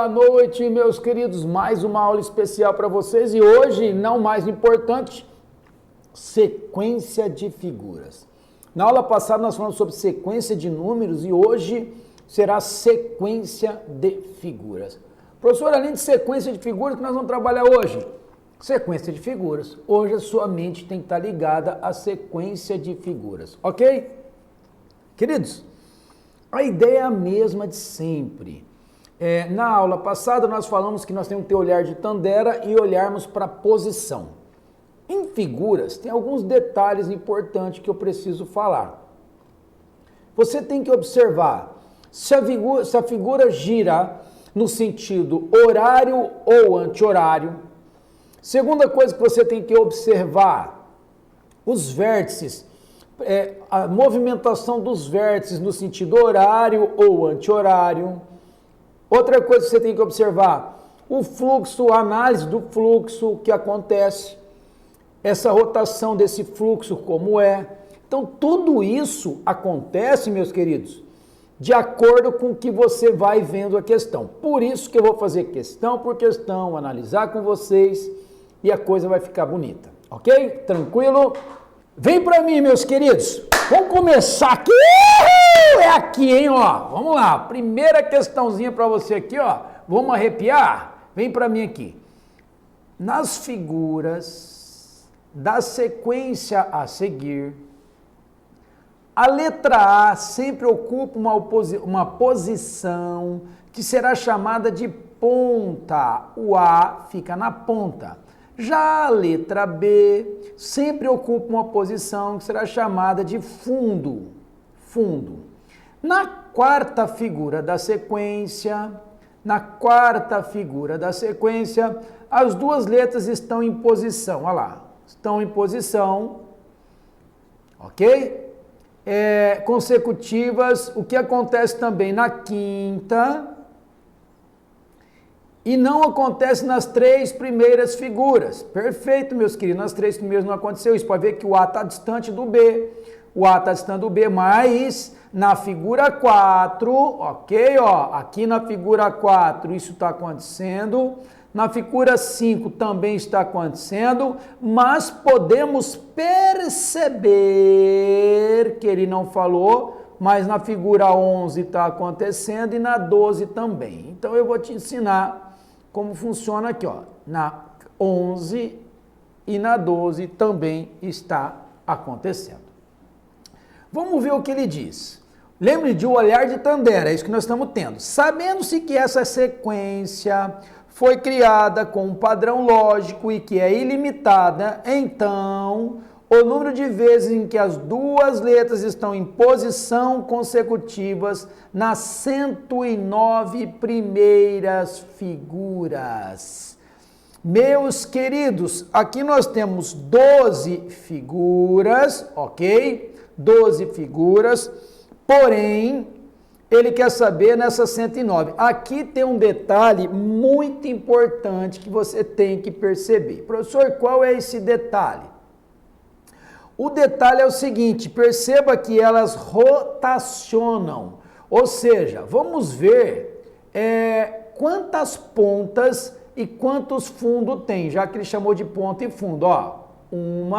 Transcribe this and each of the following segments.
boa noite, meus queridos. Mais uma aula especial para vocês e hoje, não mais importante, sequência de figuras. Na aula passada nós falamos sobre sequência de números e hoje será sequência de figuras. Professor, além de sequência de figuras, o que nós vamos trabalhar hoje? Sequência de figuras. Hoje a sua mente tem que estar ligada à sequência de figuras, ok? Queridos, a ideia é a mesma de sempre. Na aula passada nós falamos que nós temos que ter olhar de Tandera e olharmos para a posição. Em figuras tem alguns detalhes importantes que eu preciso falar. Você tem que observar se a figura gira no sentido horário ou anti-horário. Segunda coisa que você tem que observar, os vértices, a movimentação dos vértices no sentido horário ou anti-horário. Outra coisa que você tem que observar, o fluxo, a análise do fluxo que acontece, essa rotação desse fluxo como é. Então, tudo isso acontece, meus queridos, de acordo com o que você vai vendo a questão. Por isso que eu vou fazer questão por questão, analisar com vocês e a coisa vai ficar bonita, ok? Tranquilo? Vem para mim, meus queridos. Vamos começar aqui. É aqui, hein, ó. Vamos lá. Primeira questãozinha para você aqui, ó. Vamos arrepiar? Vem para mim aqui. Nas figuras da sequência a seguir, a letra A sempre ocupa uma posição que será chamada de ponta. O A fica na ponta. Já a letra B sempre ocupa uma posição que será chamada de fundo. Na quarta figura da sequência, as duas letras estão em posição. Olha lá, estão em posição, ok? Consecutivas. O que acontece também na quinta e não acontece nas três primeiras figuras. Perfeito, meus queridos. Nas três primeiras não aconteceu isso. Pode ver que o A está distante do B. O A está distante do B, mas na figura 4, ok? Ó, aqui na figura 4 isso está acontecendo. Na figura 5 também está acontecendo. Mas podemos perceber que ele não falou, mas na figura 11 está acontecendo e na 12 também. Então eu vou te ensinar como funciona aqui, ó. Na 11 e na 12 também está acontecendo. Vamos ver o que ele diz. Lembre de o olhar de Tandera, é isso que nós estamos tendo. Sabendo-se que essa sequência foi criada com um padrão lógico e que é ilimitada, então o número de vezes em que as duas letras estão em posição consecutivas nas 109 primeiras figuras. Meus queridos, aqui nós temos 12 figuras, ok? 12 figuras, porém, ele quer saber nessa 109. Aqui tem um detalhe muito importante que você tem que perceber. Professor, qual é esse detalhe? O detalhe é o seguinte, perceba que elas rotacionam, ou seja, vamos ver quantas pontas e quantos fundos tem, já que ele chamou de ponta e fundo, ó, 1,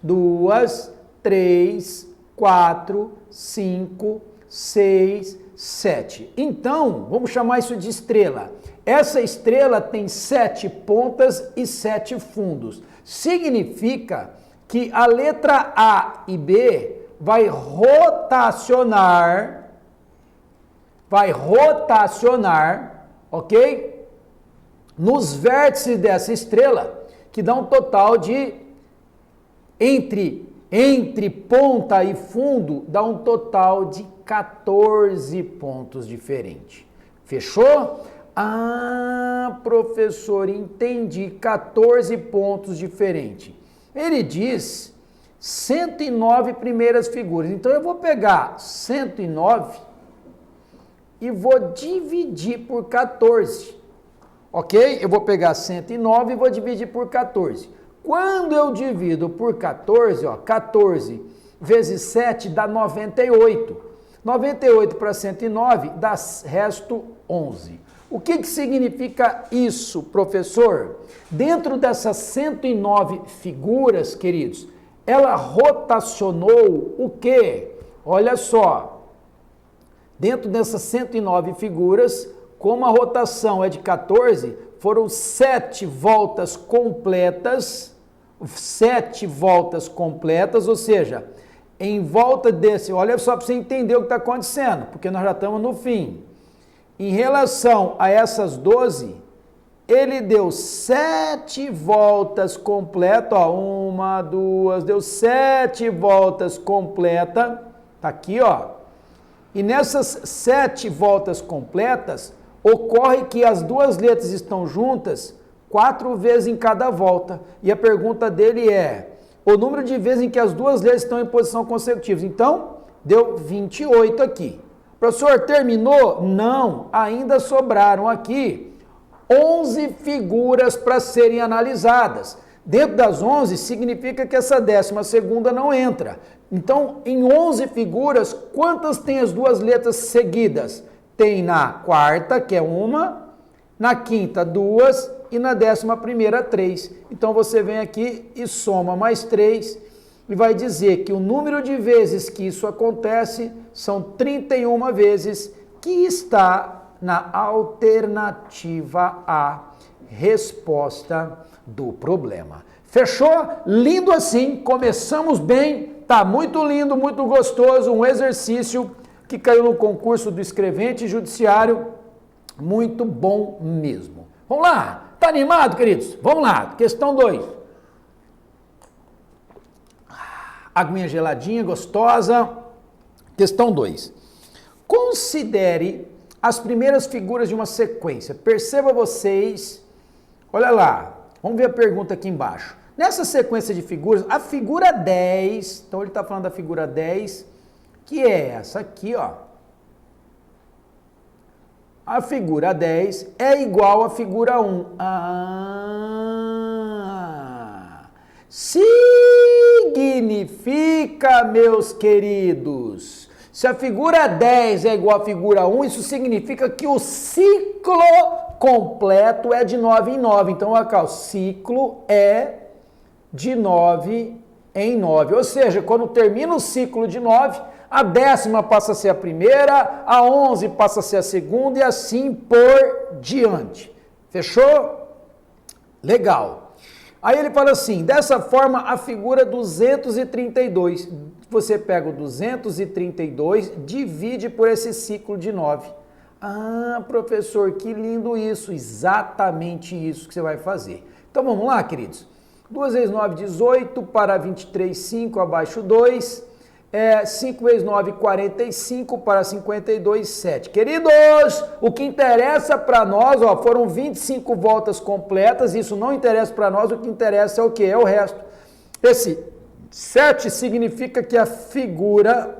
2, 3, 4, 5, 6, 7. Então, vamos chamar isso de estrela. Essa estrela tem 7 pontas e 7 fundos. Significa que a letra A e B vai rotacionar, ok? Nos vértices dessa estrela, que dá um total de, entre ponta e fundo, dá um total de 14 pontos diferentes. Fechou? Ah, professor, entendi, 14 pontos diferentes. Ele diz 109 primeiras figuras. Então, eu vou pegar 109 e vou dividir por 14. Ok? Eu vou pegar 109 e vou dividir por 14. Quando eu divido por 14, ó, 14 vezes 7 dá 98. 98 para 109 dá resto 11. O que significa isso, professor? Dentro dessas 109 figuras, queridos, ela rotacionou o quê? Olha só, dentro dessas 109 figuras, como a rotação é de 14, foram 7 voltas completas, ou seja, em volta desse, olha só para você entender o que está acontecendo, porque nós já estamos no fim. Em relação a essas 12, ele deu 7 voltas completas, ó, 1, 2, deu 7 voltas completas, tá aqui, ó. E nessas 7 voltas completas, ocorre que as duas letras estão juntas 4 vezes em cada volta. E a pergunta dele é, o número de vezes em que as duas letras estão em posição consecutiva. Então, deu 28 aqui. Professor, terminou? Não, ainda sobraram aqui 11 figuras para serem analisadas. Dentro das 11, significa que essa 12ª não entra. Então, em 11 figuras, quantas tem as duas letras seguidas? Tem na quarta, que é uma, na quinta, 2 e na 11ª, 3. Então, você vem aqui e soma mais 3 e vai dizer que o número de vezes que isso acontece são 31 vezes, que está na alternativa A, resposta do problema. Fechou? Lindo assim, começamos bem, tá muito lindo, muito gostoso, um exercício que caiu no concurso do escrevente judiciário, muito bom mesmo. Vamos lá, tá animado, queridos? Vamos lá, questão 2. Aguinha geladinha, gostosa. Questão 2. Considere as primeiras figuras de uma sequência. Perceba vocês, olha lá, vamos ver a pergunta aqui embaixo. Nessa sequência de figuras, a figura 10, então ele está falando da figura 10, que é essa aqui, ó. A figura 10 é igual à figura 1. Significa, meus queridos, se a figura 10 é igual à figura 1, isso significa que o ciclo completo é de 9 em 9. Então, olha cá, o ciclo é de 9 em 9. Ou seja, quando termina o ciclo de 9, a 10ª passa a ser a primeira, a 11 passa a ser a segunda e assim por diante. Fechou? Legal. Aí ele fala assim, dessa forma a figura 232, você pega o 232, divide por esse ciclo de 9. Ah, professor, que lindo isso, exatamente isso que você vai fazer. Então vamos lá, queridos. 2 vezes 9, 18, para 23, 5, abaixo 2. 5 vezes 9, 45, para 52, 7. Queridos, o que interessa para nós, ó, foram 25 voltas completas, isso não interessa para nós, o que interessa é o quê? É o resto. Esse 7 significa que a figura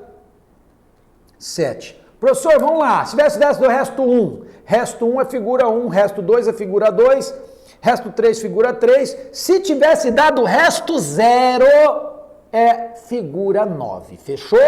7. Professor, vamos lá, se tivesse desse do resto 1, resto 1 é figura 1, resto 2 é figura 2, resto 3 figura 3, se tivesse dado resto 0, é figura 9, fechou?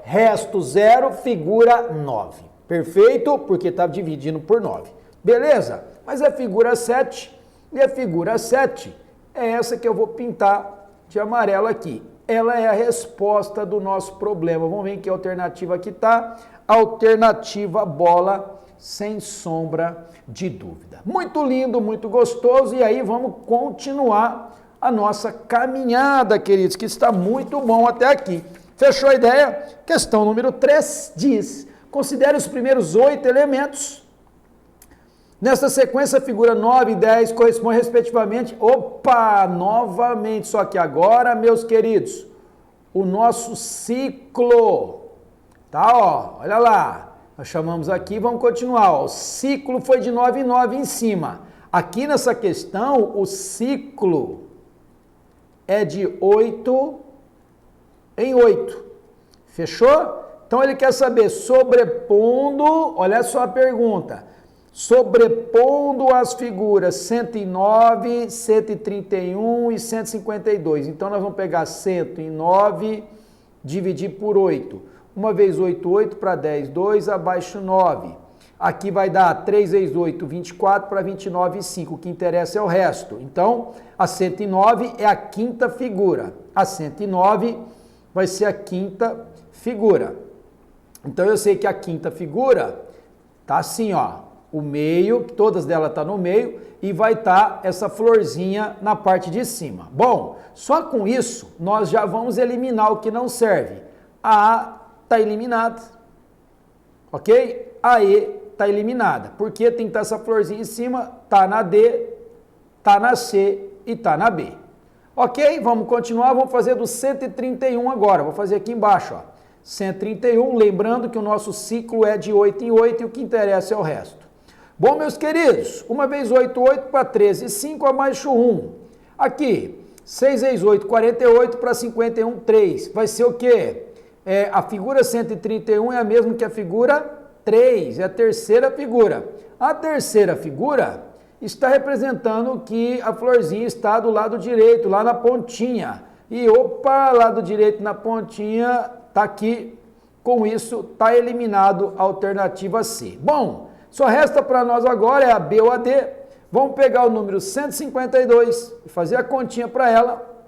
Resto 0, figura 9. Perfeito? Porque está dividindo por 9. Beleza? Mas a figura 7, e a figura 7 é essa que eu vou pintar de amarelo aqui. Ela é a resposta do nosso problema. Vamos ver em que alternativa aqui está. Alternativa bola, sem sombra de dúvida. Muito lindo, muito gostoso. E aí vamos continuar a nossa caminhada, queridos, que está muito bom até aqui. Fechou a ideia? Questão número 3 diz, considere os primeiros 8 elementos. Nesta sequência, a figura 9 e 10 correspondem respectivamente, novamente, só que agora, meus queridos, o nosso ciclo, tá, ó, olha lá, nós chamamos aqui, vamos continuar, ó, o ciclo foi de 9 em 9 em cima. Aqui nessa questão, o ciclo é de 8 em 8. Fechou? Então ele quer saber, sobrepondo, olha só a pergunta, sobrepondo as figuras 109, 131 e 152. Então nós vamos pegar 109, dividir por 8. Uma vez 8, 8 para 10, 2, abaixo 9. Aqui vai dar 3 vezes 8, 24 para 29,5. O que interessa é o resto. Então, a 109 é a quinta figura. A 109 vai ser a quinta figura. Então, eu sei que a quinta figura tá assim, ó. O meio, todas delas estão no meio, e vai estar essa florzinha na parte de cima. Bom, só com isso, nós já vamos eliminar o que não serve. A A está eliminada, ok? A E está eliminada, porque tem que estar essa florzinha em cima, tá na D, tá na C e tá na B. Ok? Vamos continuar, vamos fazer do 131 agora, vou fazer aqui embaixo, ó. 131, lembrando que o nosso ciclo é de 8 em 8 e o que interessa é o resto. Bom, meus queridos, 1 vezes 8, 8 para 13, 5 abaixo 1. Aqui, 6 vezes 8, 48 para 51, 3. Vai ser o quê? A figura 131 é a mesma que a figura 3, é a terceira figura. A terceira figura está representando que a florzinha está do lado direito, lá na pontinha. E opa, lado direito na pontinha, está aqui. Com isso, está eliminado a alternativa C. Bom, só resta para nós agora é a B ou a D. Vamos pegar o número 152 e fazer a continha para ela.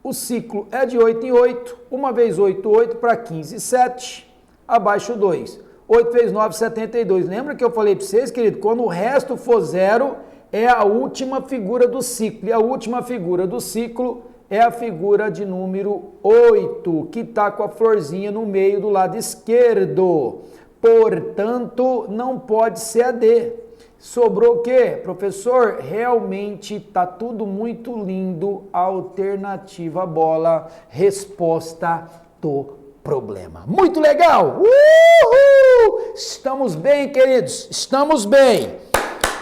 O ciclo é de 8 em 8. 1 vezes 8, 8 para 15, 7. Abaixo 2. 8 vezes 9, 72. Lembra que eu falei para vocês, querido? Quando o resto for zero, é a última figura do ciclo. E a última figura do ciclo é a figura de número 8, que está com a florzinha no meio do lado esquerdo. Portanto, não pode ser a D. Sobrou o quê? Professor, realmente está tudo muito lindo. Alternativa bola, resposta do problema. Muito legal! Uhul! Estamos bem, queridos, estamos bem.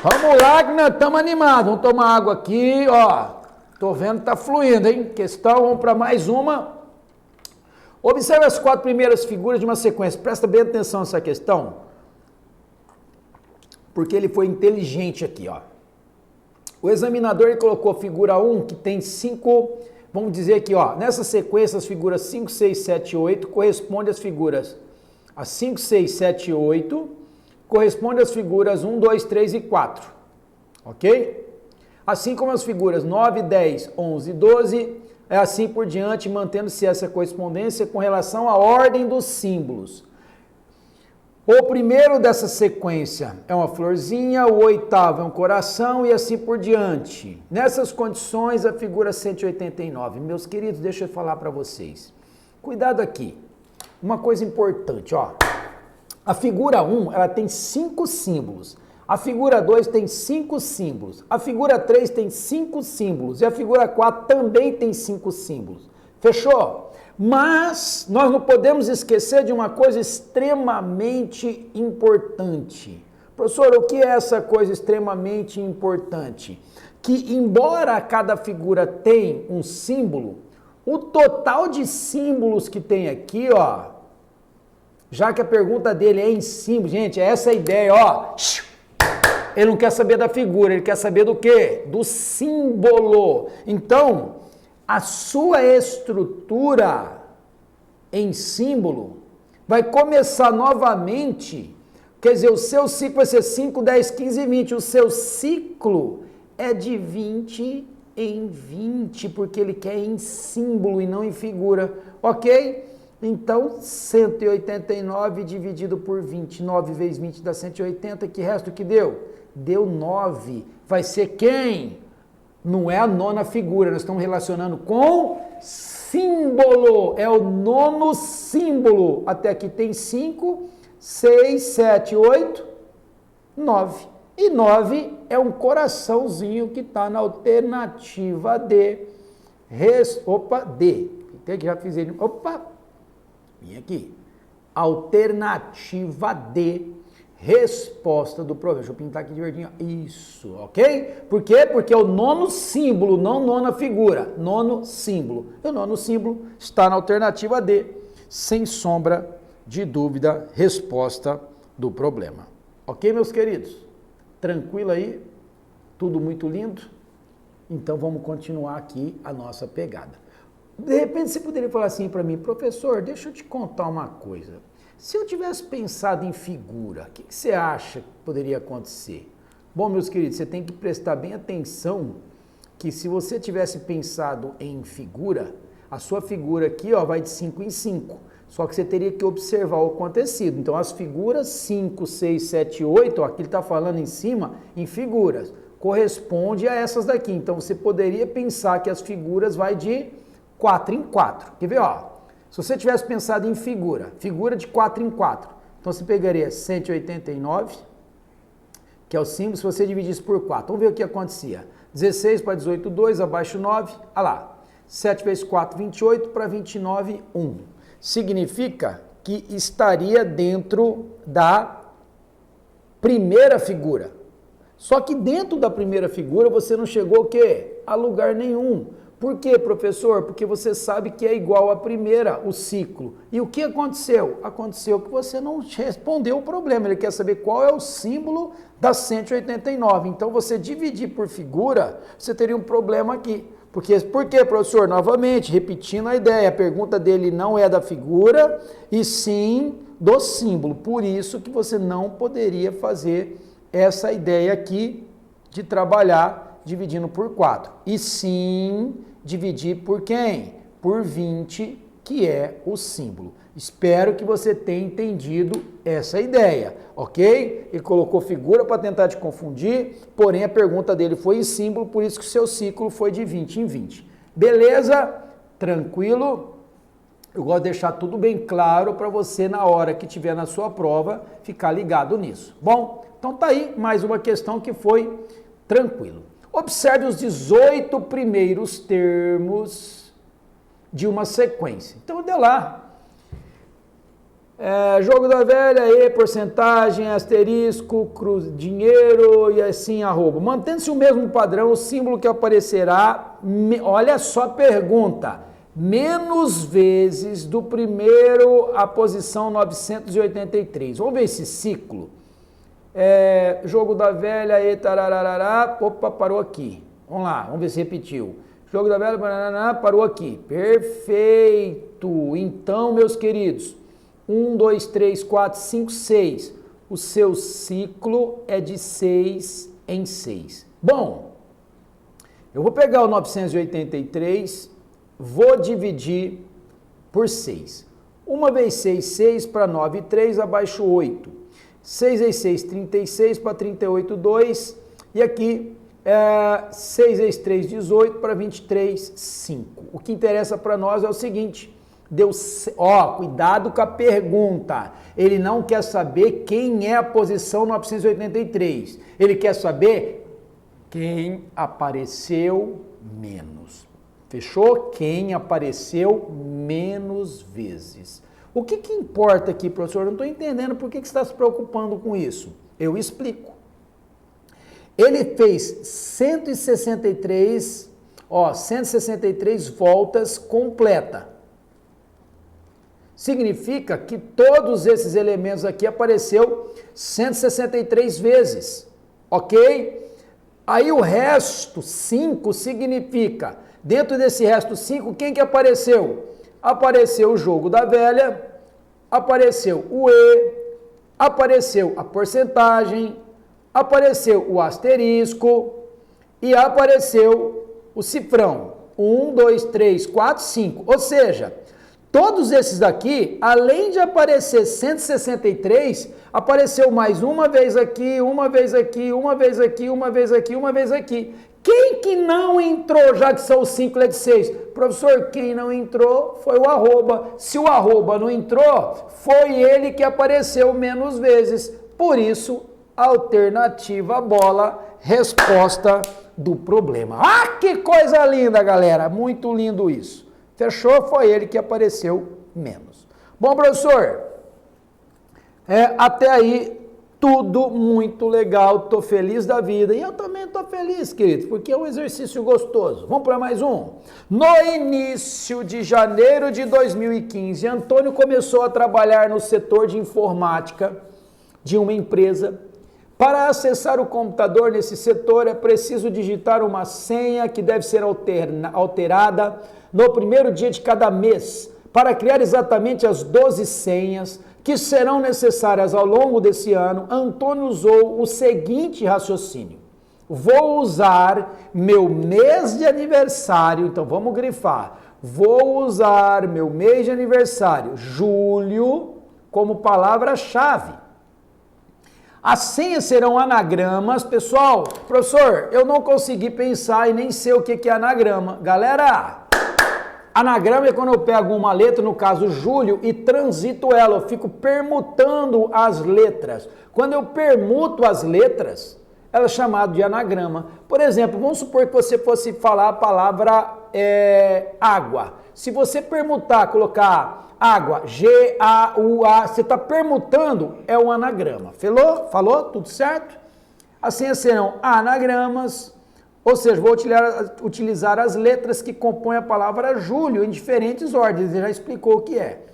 Vamos lá que nós estamos animados. Vamos tomar água aqui, ó. Tô vendo que tá fluindo, hein? Questão, vamos para mais uma. Observe as 4 primeiras figuras de uma sequência. Presta bem atenção nessa questão, porque ele foi inteligente aqui, ó. O examinador ele colocou a figura 1, que tem 5, vamos dizer aqui, ó, nessa sequência as figuras 5, 6, 7 e 8 correspondem às figuras, as 5, 6, 7 e 8 correspondem às figuras 1, 2, 3 e 4, ok? Assim como as figuras 9, 10, 11 e 12, é assim por diante, mantendo-se essa correspondência com relação à ordem dos símbolos. O primeiro dessa sequência é uma florzinha, o oitavo é um coração e assim por diante. Nessas condições, a figura 189. Meus queridos, deixa eu falar para vocês. Cuidado aqui. Uma coisa importante, ó. A figura 1, ela tem 5 símbolos. A figura 2 tem 5 símbolos. A figura 3 tem 5 símbolos. E a figura 4 também tem 5 símbolos. Fechou? Mas nós não podemos esquecer de uma coisa extremamente importante. Professor, o que é essa coisa extremamente importante? Que embora cada figura tenha um símbolo, o total de símbolos que tem aqui, ó, já que a pergunta dele é em símbolo, gente, é essa a ideia, ó. Ele não quer saber da figura, ele quer saber do quê? Do símbolo. Então, a sua estrutura em símbolo vai começar novamente, quer dizer, o seu ciclo vai ser 5, 10, 15 e 20. O seu ciclo é de 20 em 20, porque ele quer em símbolo e não em figura, ok? Então, 189 dividido por 20, 9 vezes 20 dá 180, que resto que deu? Deu 9. Vai ser quem? Não é a nona figura, nós estamos relacionando com símbolo. É o nono símbolo. Até aqui tem 5, 6, 7, 8, 9. E 9 é um coraçãozinho que está na alternativa D. D. Tem que já fiz ele. Opa! Vim aqui. Alternativa D. Resposta do problema. Deixa eu pintar aqui de verdinho. Isso, ok? Por quê? Porque é o nono símbolo, não nona figura. Nono símbolo. E o nono símbolo está na alternativa D. Sem sombra de dúvida, resposta do problema. Ok, meus queridos? Tranquilo aí? Tudo muito lindo? Então vamos continuar aqui a nossa pegada. De repente você poderia falar assim para mim, professor, deixa eu te contar uma coisa. Se eu tivesse pensado em figura, o que você acha que poderia acontecer? Bom, meus queridos, você tem que prestar bem atenção que se você tivesse pensado em figura, a sua figura aqui ó, vai de 5 em 5. Só que você teria que observar o acontecido. Então, as figuras 5, 6, 7, 8, ó, aqui ele está falando em cima, em figuras, corresponde a essas daqui. Então, você poderia pensar que as figuras vai de 4 em 4. Quer ver? Ó, se você tivesse pensado em figura de 4 em 4, então você pegaria 189, que é o símbolo, se você dividisse por 4. Vamos ver o que acontecia. 16 para 18, 2, abaixo 9, olha lá. 7 vezes 4, 28, para 29, 1. Significa que estaria dentro da primeira figura. Só que dentro da primeira figura você não chegou o quê? A lugar nenhum. Por quê, professor? Porque você sabe que é igual à primeira, o ciclo. E o que aconteceu? Aconteceu que você não respondeu o problema. Ele quer saber qual é o símbolo da 189. Então, você dividir por figura, você teria um problema aqui. Por quê, professor? Novamente, repetindo a ideia, a pergunta dele não é da figura, e sim do símbolo. Por isso que você não poderia fazer essa ideia aqui de trabalhar dividindo por 4. E sim dividir por quem? Por 20, que é o símbolo. Espero que você tenha entendido essa ideia, ok? Ele colocou figura para tentar te confundir, porém a pergunta dele foi em símbolo, por isso que o seu ciclo foi de 20 em 20. Beleza? Tranquilo? Eu gosto de deixar tudo bem claro para você, na hora que tiver na sua prova, ficar ligado nisso. Bom, então tá aí mais uma questão que foi tranquilo. Observe os 18 primeiros termos de uma sequência. Então, dê lá. Jogo da velha, porcentagem, asterisco, dinheiro e assim arroba. Mantendo-se o mesmo padrão, o símbolo que aparecerá, olha só a pergunta, menos vezes do primeiro à posição 983. Vamos ver esse ciclo. Jogo da velha, tarararará, opa, parou aqui. Vamos lá, vamos ver se repetiu. Jogo da velha, parou aqui. Perfeito. Então, meus queridos, 1, 2, 3, 4, 5, 6. O seu ciclo é de 6 em 6. Bom, eu vou pegar o 983, vou dividir por 6. 1 vezes 6, 6 para 9, 3, abaixo 8. 6 vezes 6, 36 para 38, 2. E aqui, 6 vezes 3, 18 para 23, 5. O que interessa para nós é o seguinte... cuidado com a pergunta. Ele não quer saber quem é a posição 983. Ele quer saber quem apareceu menos. Fechou? Quem apareceu menos vezes. O que importa aqui, professor? Eu não estou entendendo por que você está se preocupando com isso. Eu explico. Ele fez 163 voltas completa. Significa que todos esses elementos aqui apareceu 163 vezes, ok? Aí o resto, 5, significa, dentro desse resto 5, quem que apareceu? Apareceu o jogo da velha, apareceu o E, apareceu a porcentagem, apareceu o asterisco e apareceu o cifrão. 1, 2, 3, 4, 5, ou seja... Todos esses daqui, além de aparecer 163, apareceu mais uma vez aqui, uma vez aqui, uma vez aqui, uma vez aqui, uma vez aqui. Quem que não entrou, já que são os 5 é de 6? Professor, quem não entrou foi o arroba. Se o arroba não entrou, foi ele que apareceu menos vezes. Por isso, alternativa bola, resposta do problema. Ah, que coisa linda, galera! Muito lindo isso. Fechou? Foi ele que apareceu menos. Bom, professor, até aí tudo muito legal, tô feliz da vida. E eu também tô feliz, queridos, porque é um exercício gostoso. Vamos para mais um? No início de janeiro de 2015, Antônio começou a trabalhar no setor de informática de uma empresa. Para acessar o computador nesse setor é preciso digitar uma senha que deve ser alterada no primeiro dia de cada mês. Para criar exatamente as 12 senhas que serão necessárias ao longo desse ano, Antônio usou o seguinte raciocínio. Vou usar meu mês de aniversário, então vamos grifar. Vou usar meu mês de aniversário, julho, como palavra-chave. As senhas serão anagramas. Pessoal, professor, eu não consegui pensar e nem sei o que é anagrama. Galera, anagrama é quando eu pego uma letra, no caso Júlio, e transito ela, eu fico permutando as letras. Quando eu permuto as letras, ela é chamada de anagrama. Por exemplo, vamos supor que você fosse falar a palavra água. Se você permutar, colocar água, G-A-U-A, você está permutando, é um anagrama. Falou? Falou? Tudo certo? Assim serão anagramas, ou seja, vou utilizar as letras que compõem a palavra Júlio em diferentes ordens. Ele já explicou o que é.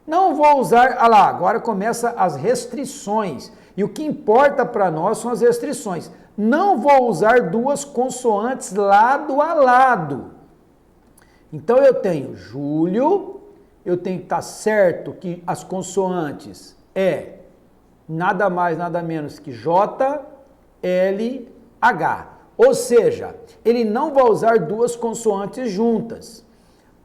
Não vou usar, olha lá, agora começa as restrições. E o que importa para nós são as restrições. Não vou usar duas consoantes lado a lado. Então eu tenho Júlio, eu tenho que estar certo que as consoantes é nada mais, nada menos que J, L, H. Ou seja, ele não vai usar duas consoantes juntas.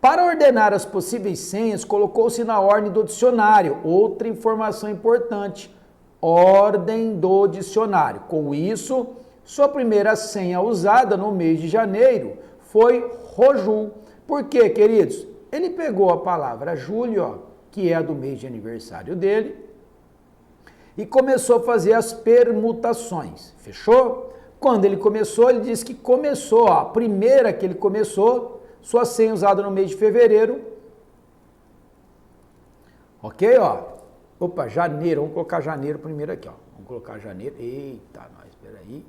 Para ordenar as possíveis senhas, colocou-se na ordem do dicionário. Outra informação importante, ordem do dicionário. Com isso, sua primeira senha usada no mês de janeiro foi Roju. Por quê, queridos? Ele pegou a palavra Júlio, ó, que é a do mês de aniversário dele, e começou a fazer as permutações. Fechou? Quando ele começou, ele disse que começou, ó, a primeira que ele começou, sua senha usada no mês de fevereiro. Ok, ó. Opa, janeiro, vamos colocar janeiro primeiro aqui, ó. Vamos colocar janeiro. Eita, nós, espera aí.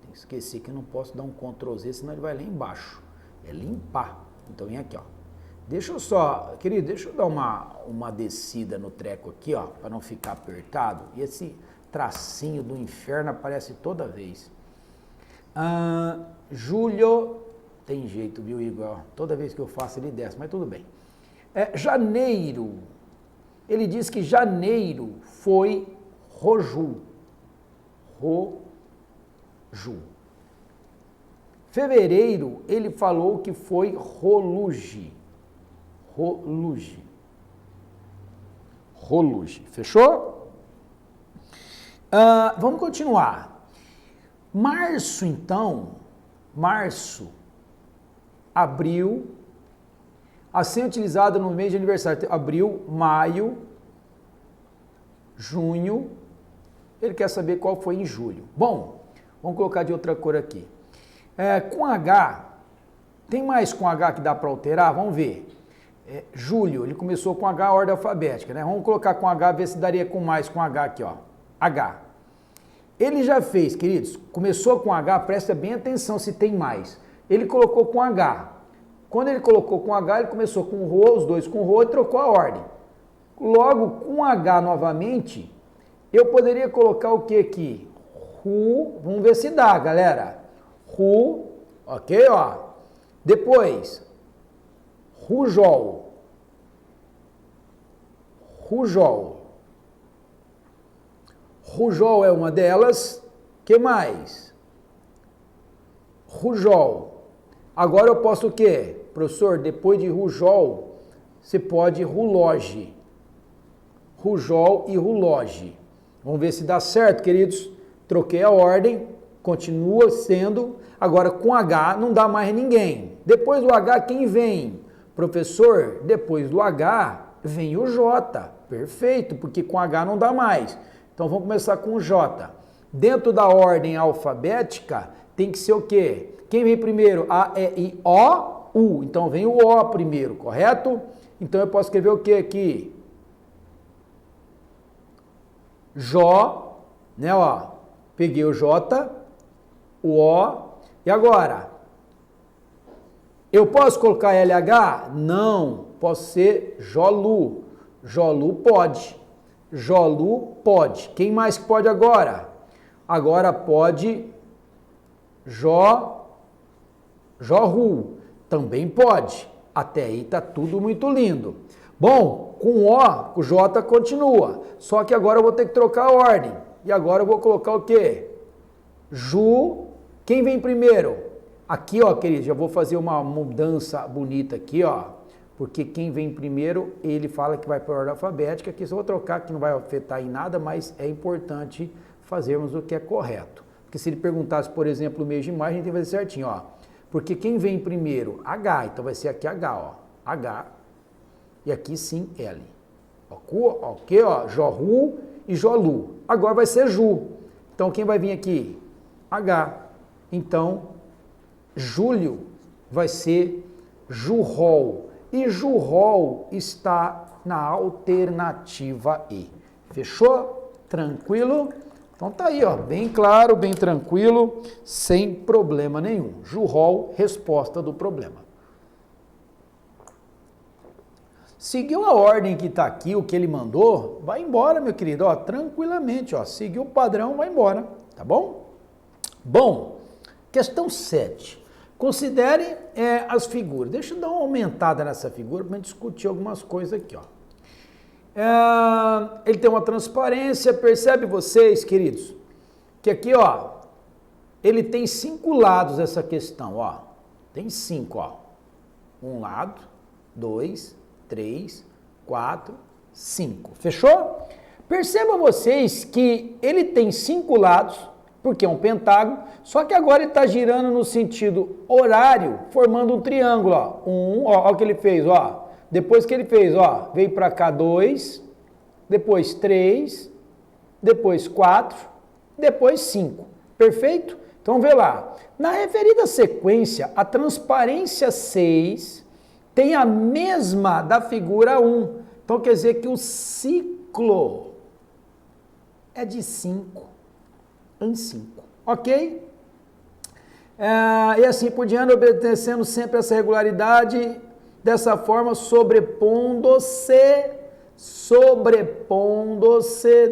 Tem que esquecer que eu não posso dar um Ctrl Z, senão ele vai lá embaixo. É limpar. Então vem aqui, ó. Deixa eu só, querido, deixa eu dar uma descida no treco aqui, ó, para não ficar apertado. E esse tracinho do inferno aparece toda vez. Julho, tem jeito, viu, Igor? Toda vez que eu faço ele desce, mas tudo bem. Janeiro, ele diz que janeiro foi Roju. Roju. Fevereiro, ele falou que foi Roluge. Roluge. Roluge. Fechou? Vamos continuar. Março, então. Março. Abril. A senha utilizada no mês de aniversário. Abril, maio, junho. Ele quer saber qual foi em julho. Bom, vamos colocar de outra cor aqui. Com H, tem mais com H que dá para alterar? Vamos ver. Julho, ele começou com H, ordem alfabética, né? Vamos colocar com H, ver se daria com mais com H aqui, ó. H. Ele já fez, queridos, começou com H, presta bem atenção se tem mais. Ele colocou com H. Quando ele colocou com H, ele começou com Rô, os dois com Rô e trocou a ordem. Logo, com H novamente, eu poderia colocar o que aqui? Ru, vamos ver se dá, galera. Ru, ok, ó. Depois, Rujol. Rujol. Rujol é uma delas. Que mais? Rujol. Agora eu posso o quê? Professor, depois de Rujol, você pode Ruloge. Rujol e Ruloge. Vamos ver se dá certo, queridos. Troquei a ordem, continua sendo. Agora com H não dá mais ninguém. Depois do H quem vem? Professor, depois do H vem o J. Perfeito, porque com H não dá mais. Então vamos começar com o J. Dentro da ordem alfabética tem que ser o quê? Quem vem primeiro? A, E, I, O, U. Então vem o O primeiro, correto? Então eu posso escrever o quê aqui? Jó, né, ó. Peguei o J, o O, e agora? Eu posso colocar LH? Não, posso ser Jolu. Jolu pode. Jolu pode. Quem mais pode agora? Agora pode Jorru. Também pode. Até aí tá tudo muito lindo. Bom, com O, o J continua. Só que agora eu vou ter que trocar a ordem. E agora eu vou colocar o quê? Ju. Quem vem primeiro? Aqui, ó, querido, já vou fazer uma mudança bonita aqui, ó. Porque quem vem primeiro, ele fala que vai para a ordem alfabética. Aqui só vou trocar, que não vai afetar em nada, mas é importante fazermos o que é correto. Porque se ele perguntasse, por exemplo, o mês de maio, a gente tem que fazer certinho, ó. Porque quem vem primeiro? H, então vai ser aqui H, ó. H. E aqui sim L. Ok, ó, Joru e Jolu. Agora vai ser Ju. Então quem vai vir aqui? H. Então, Júlio vai ser Jurol. E Jurol está na alternativa E. Fechou? Tranquilo? Então tá aí, ó, bem claro, bem tranquilo, sem problema nenhum. Jurol, resposta do problema. Seguiu a ordem que está aqui, o que ele mandou, vai embora, meu querido, ó, tranquilamente, ó, seguiu o padrão, vai embora, tá bom? Bom, questão 7. Considere as figuras. Deixa eu dar uma aumentada nessa figura para a gente discutir algumas coisas aqui, ó. Ele tem uma transparência, percebe vocês, queridos, que aqui, ó, ele tem 5 lados essa questão, ó. Tem 5, ó. Um lado, 2, 3, 4, 5. Fechou? Perceba vocês que ele tem 5 lados, porque é um pentágono, só que agora ele está girando no sentido horário, formando um triângulo, ó. Ó o que ele fez, ó. Depois que ele fez, ó, veio para cá 2, depois 3, depois 4, depois 5. Perfeito? Então, vê lá. Na referida sequência, a transparência 6 tem a mesma da figura 1. Então, quer dizer que o ciclo é de 5 em 5. Ok? E assim por diante, obedecendo sempre essa regularidade, dessa forma, sobrepondo-se,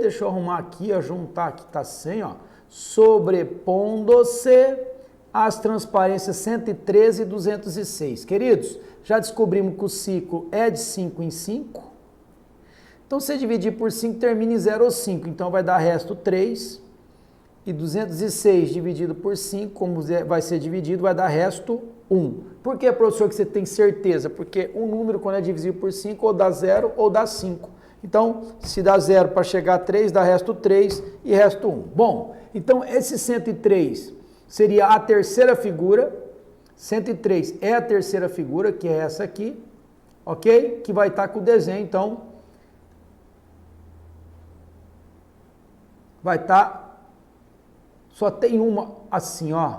deixa eu arrumar aqui, ó, juntar aqui, tá sem, ó, sobrepondo-se as transparências 113 e 206. Queridos, já descobrimos que o ciclo é de 5 em 5, então se dividir por 5 termina em 0 ou 5, então vai dar resto 3, e 206 dividido por 5, como vai ser dividido, vai dar resto 1. Por que, professor, que você tem certeza? Porque um número, quando é divisível por 5, ou dá 0 ou dá 5. Então, se dá 0 para chegar a 3, dá resto 3 e resto 1. Bom, então esse 103 seria a terceira figura. 103 é a terceira figura, que é essa aqui, ok? Que vai estar com o desenho, então, vai estar... Só tem uma assim, ó,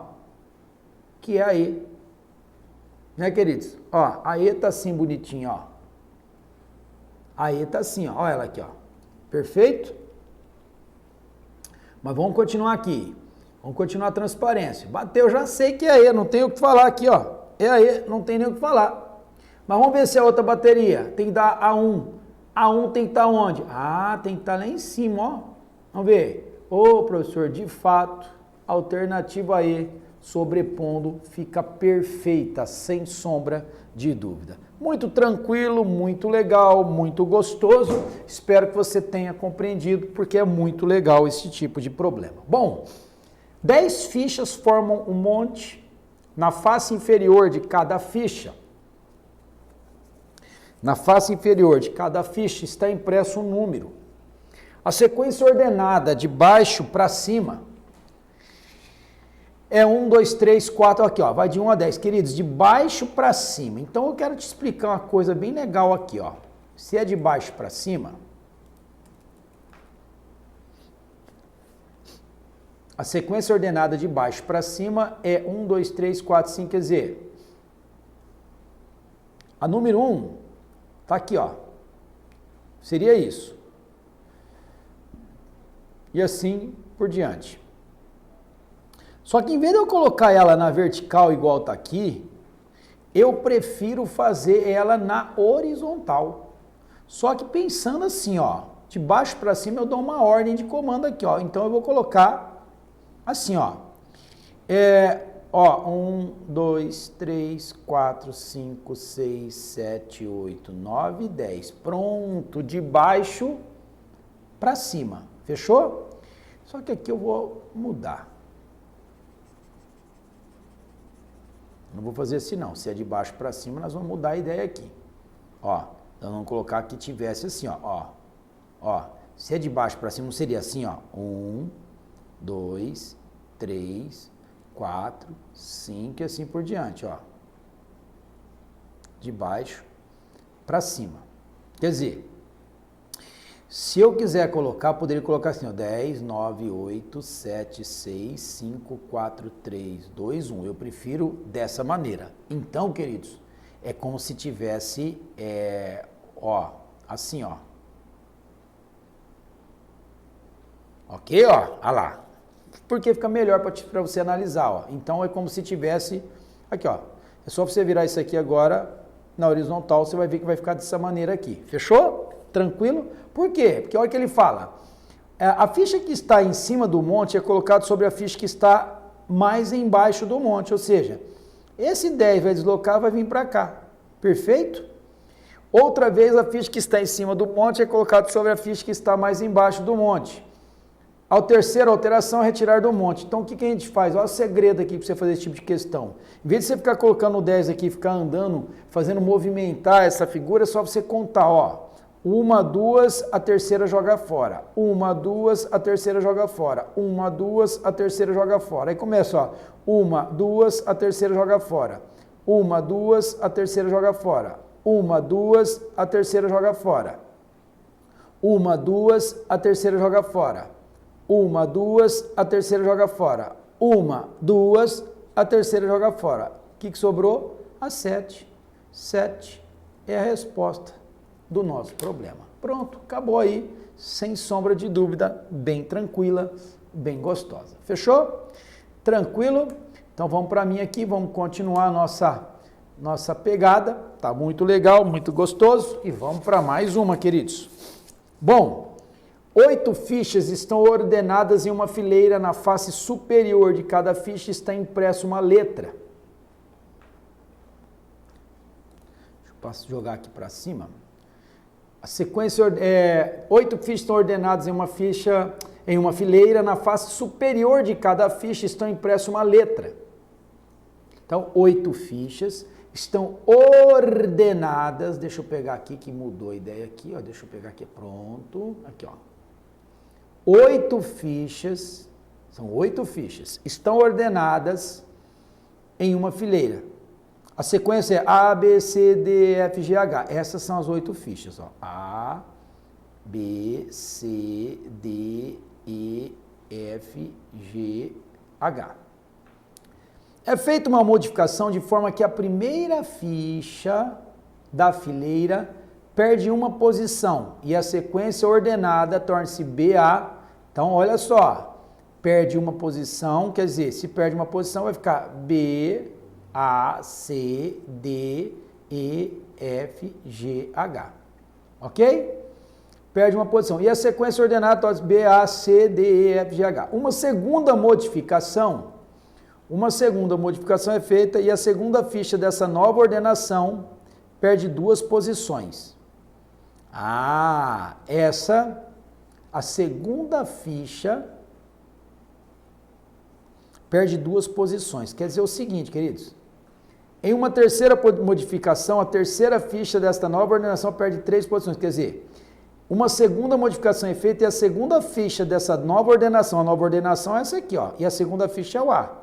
que é a E. Né, queridos? Ó, a E tá assim, bonitinha, ó. A E tá assim, ó. Ó ela aqui, ó. Perfeito? Mas vamos continuar aqui. Vamos continuar a transparência. Bateu, já sei que é a E, não tem o que falar aqui, ó. É a E, não tem nem o que falar. Mas vamos ver se é outra bateria. Tem que dar A1. A1 tem que estar onde? Ah, tem que estar lá em cima, ó. Vamos ver. Ô, professor, de fato, a alternativa E, sobrepondo, fica perfeita, sem sombra de dúvida. Muito tranquilo, muito legal, muito gostoso. Espero que você tenha compreendido, porque é muito legal esse tipo de problema. Bom, 10 fichas formam um monte. Na face inferior de cada ficha, está impresso um número. A sequência ordenada de baixo para cima é 1, 2, 3, 4, aqui, ó, vai de 1 a 10. Queridos, de baixo para cima. Então eu quero te explicar uma coisa bem legal aqui, ó. Se é de baixo para cima, a sequência ordenada de baixo para cima é 1, 2, 3, 4, 5, quer dizer, a número 1 tá aqui, ó. Seria isso. E assim por diante. Só que em vez de eu colocar ela na vertical igual está aqui, eu prefiro fazer ela na horizontal. Só que pensando assim, ó, de baixo para cima eu dou uma ordem de comando aqui, ó. Então eu vou colocar assim, ó. Ó, 1, 2, 3, 4, 5, 6, 7, 8, 9, 10. Pronto, de baixo para cima. Fechou? Só que aqui eu vou mudar. Não vou fazer assim não. Se é de baixo para cima, nós vamos mudar a ideia aqui. Ó, então vamos colocar que tivesse assim, ó. Ó, se é de baixo para cima, não seria assim, ó. 1, 2, 3, 4, 5 e assim por diante, ó. De baixo para cima. Quer dizer, se eu quiser colocar, eu poderia colocar assim, ó, 10, 9, 8, 7, 6, 5, 4, 3, 2, 1. Eu prefiro dessa maneira. Então, queridos, é como se tivesse, ó, assim, ó. Ok, ó, olha lá. Porque fica melhor para você analisar, ó. Então, é como se tivesse, aqui, ó. É só você virar isso aqui agora na horizontal, você vai ver que vai ficar dessa maneira aqui. Fechou? Tranquilo? Por quê? Porque olha o que ele fala. A ficha que está em cima do monte é colocada sobre a ficha que está mais embaixo do monte. Ou seja, esse 10 vai deslocar, vai vir para cá. Perfeito? Outra vez, a ficha que está em cima do monte é colocada sobre a ficha que está mais embaixo do monte. A terceira alteração é retirar do monte. Então, o que a gente faz? Olha o segredo aqui para você fazer esse tipo de questão. Em vez de você ficar colocando o 10 aqui, ficar andando, fazendo movimentar essa figura, é só você contar, ó. 1, 2, a terceira joga fora. 1, 2, a terceira joga fora. 1, 2, a terceira joga fora. Aí começa, ó. 1, 2, a terceira joga fora. 1, 2, a terceira joga fora. 1, 2, a terceira joga fora. 1, 2, a terceira joga fora. 1, 2, a terceira joga fora. 1, 2, a terceira joga fora. O que sobrou? A 7. 7 é a resposta do nosso problema. Pronto, acabou aí, sem sombra de dúvida, bem tranquila, bem gostosa. Fechou? Tranquilo? Então vamos para mim aqui, vamos continuar a nossa pegada. Tá muito legal, muito gostoso. E vamos para mais uma, queridos. Bom, 8 fichas estão ordenadas em uma fileira. Na face superior de cada ficha está impressa uma letra. Deixa eu jogar aqui para cima. A sequência 8 fichas estão ordenadas em uma fileira. Na face superior de cada ficha estão impressa uma letra. Então, 8 fichas estão ordenadas. Deixa eu pegar aqui que mudou a ideia aqui, ó. Deixa eu pegar aqui, pronto. Aqui, ó. 8 fichas, são 8 fichas, estão ordenadas em uma fileira. A sequência é A, B, C, D, F, G, H. Essas são as 8 fichas, ó. A, B, C, D, E, F, G, H. É feita uma modificação de forma que a primeira ficha da fileira perde uma posição e a sequência ordenada torna-se BA. Então, olha só, perde uma posição, quer dizer, se perde uma posição vai ficar B, A, C, D, E, F, G, H. Ok? Perde uma posição. E a sequência ordenada torna-se B, A, C, D, E, F, G, H. Uma segunda modificação é feita e a segunda ficha dessa nova ordenação perde 2 posições. A segunda ficha perde 2 posições. Quer dizer o seguinte, queridos. Em uma terceira modificação, a terceira ficha desta nova ordenação perde 3 posições. Quer dizer, uma segunda modificação é feita e a segunda ficha dessa nova ordenação, a nova ordenação é essa aqui, ó, e a segunda ficha é o A.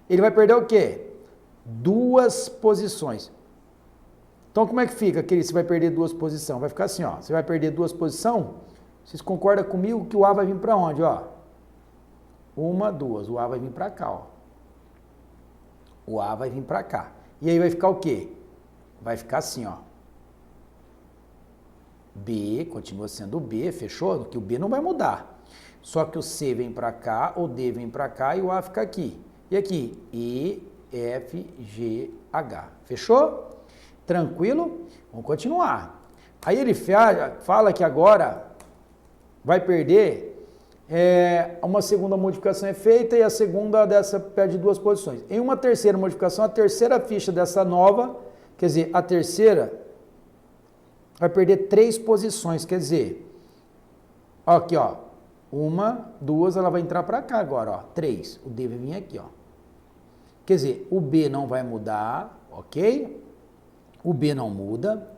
Ele vai perder o quê? 2 posições. Então, como é que fica, querido? Você vai perder 2 posições. Vai ficar assim, ó. Você vai perder 2 posições. Vocês concordam comigo que o A vai vir para onde, ó? 1, 2. O A vai vir para cá, ó. O A vai vir para cá. E aí vai ficar o quê? Vai ficar assim, ó. B, continua sendo B, fechou? Que o B não vai mudar. Só que o C vem para cá, o D vem para cá e o A fica aqui. E aqui, E, F, G, H. Fechou? Tranquilo? Vamos continuar. Aí ele fala que agora vai perder uma segunda modificação é feita e a segunda dessa perde 2 posições. Em uma terceira modificação, a terceira ficha dessa nova, quer dizer, a terceira vai perder 3 posições, quer dizer, aqui ó, 1, 2, ela vai entrar para cá agora, ó, 3, o D vai vir aqui, ó. Quer dizer, o B não vai mudar, ok? O B não muda,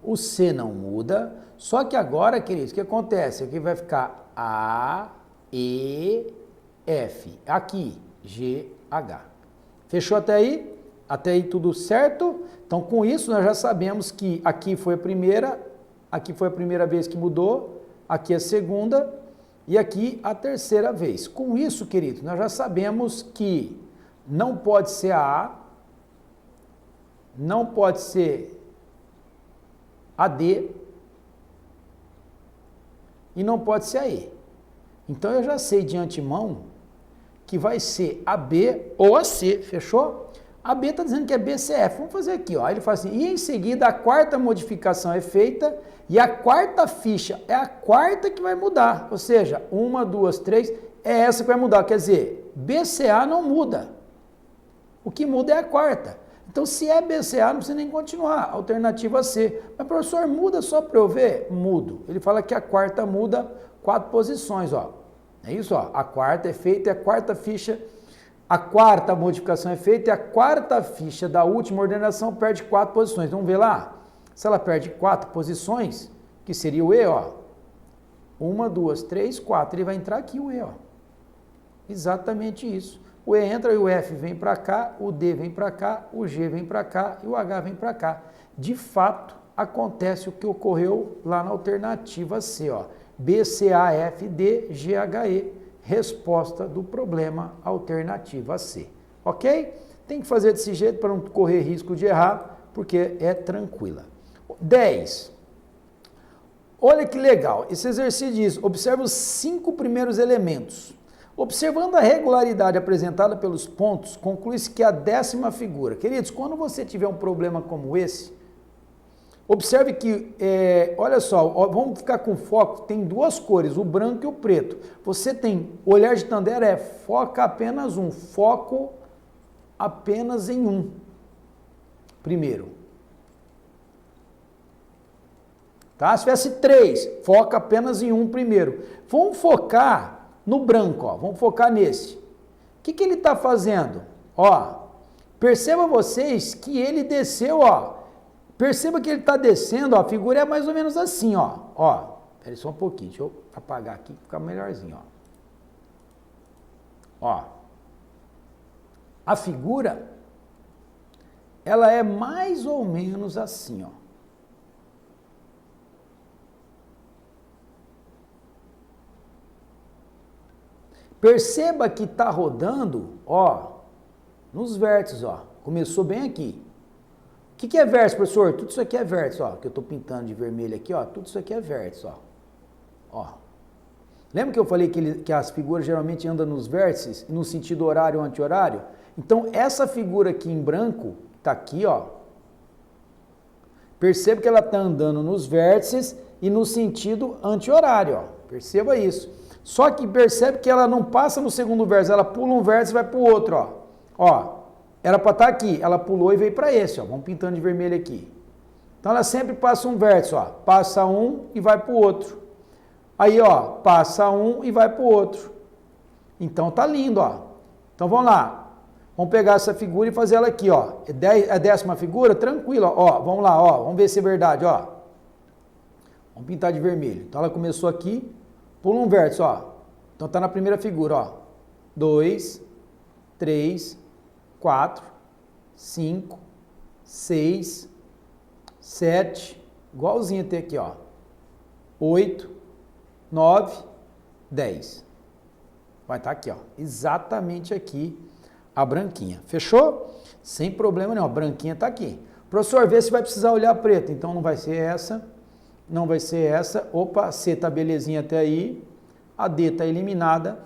o C não muda, só que agora, queridos, o que acontece? Aqui vai ficar A, E, F, aqui, G, H. Fechou até aí? Até aí tudo certo? Então, com isso, nós já sabemos que aqui foi a primeira vez que mudou, aqui a segunda e aqui a terceira vez. Com isso, queridos, nós já sabemos que não pode ser a A, não pode ser a D e não pode ser a E. Então, eu já sei de antemão que vai ser a B ou a C, fechou? A B está dizendo que é BCF. Vamos fazer aqui, ó. Ele fala assim, e em seguida a quarta modificação é feita e a quarta ficha é a quarta que vai mudar. Ou seja, 1, 2, 3, é essa que vai mudar. Quer dizer, BCA não muda. O que muda é a quarta. Então, se é BCA, não precisa nem continuar. Alternativa C. Mas, professor, muda só para eu ver? Mudo. Ele fala que a quarta muda 4 posições, ó. É isso, ó. A quarta é feita e a quarta ficha... A quarta modificação é feita e a quarta ficha da última ordenação perde 4 posições. Vamos ver lá? Se ela perde 4 posições, que seria o E, ó. 1, 2, 3, 4. Ele vai entrar aqui o E, ó. Exatamente isso. O E entra e o F vem para cá, o D vem para cá, o G vem para cá e o H vem para cá. De fato, acontece o que ocorreu lá na alternativa C, ó. B, C, A, F, D, G, H, E. Resposta do problema, alternativa C. Ok? Tem que fazer desse jeito para não correr risco de errar, porque é tranquila. 10. Olha que legal. Esse exercício diz, observe os 5 primeiros elementos. Observando a regularidade apresentada pelos pontos, conclui-se que a 10ª figura. Queridos, quando você tiver um problema como esse, observe que, olha só, vamos ficar com foco, tem 2 cores, o branco e o preto. Você tem, olhar de Tandera foca apenas um, foco apenas em um. Primeiro. Tá? Se tivesse 3, foca apenas em um primeiro. Vamos focar no branco, ó, vamos focar nesse. O que ele está fazendo? Ó, perceba vocês que ele desceu, ó. Perceba que ele está descendo, ó, a figura é mais ou menos assim, ó. Ó, peraí só um pouquinho, deixa eu apagar aqui, ficar melhorzinho, ó. Ó, a figura, ela é mais ou menos assim, ó. Perceba que está rodando, ó, nos vértices, ó. Começou bem aqui. O que é vértice, professor? Tudo isso aqui é vértice, ó. Que eu estou pintando de vermelho aqui, ó. Tudo isso aqui é vértice, ó. Ó. Lembra que eu falei que as figuras geralmente andam nos vértices, no sentido horário ou anti-horário? Então, essa figura aqui em branco, tá aqui, ó. Perceba que ela está andando nos vértices e no sentido anti-horário, ó. Perceba isso. Só que percebe que ela não passa no segundo vértice, ela pula um vértice e vai para o outro, ó. Ó, era para estar aqui, ela pulou e veio para esse, ó. Vamos pintando de vermelho aqui. Então ela sempre passa um vértice, ó. Passa um e vai para o outro. Aí, ó, passa um e vai para o outro. Então tá lindo, ó. Então vamos lá. Vamos pegar essa figura e fazer ela aqui, ó. A 10ª figura, tranquilo, ó. Vamos lá, ó. Vamos ver se é verdade, ó. Vamos pintar de vermelho. Então ela começou aqui. Pula um vértice, ó. Então tá na primeira figura, ó. 2, 3, 4, 5, 6, 7, igualzinho até aqui, ó. 8, 9, 10. Vai estar aqui, ó. Exatamente aqui a branquinha. Fechou? Sem problema nenhum. A branquinha tá aqui. Professor, vê se vai precisar olhar preto. Então não vai ser essa. Não vai ser essa. Opa, C tá belezinha até aí. A D tá eliminada.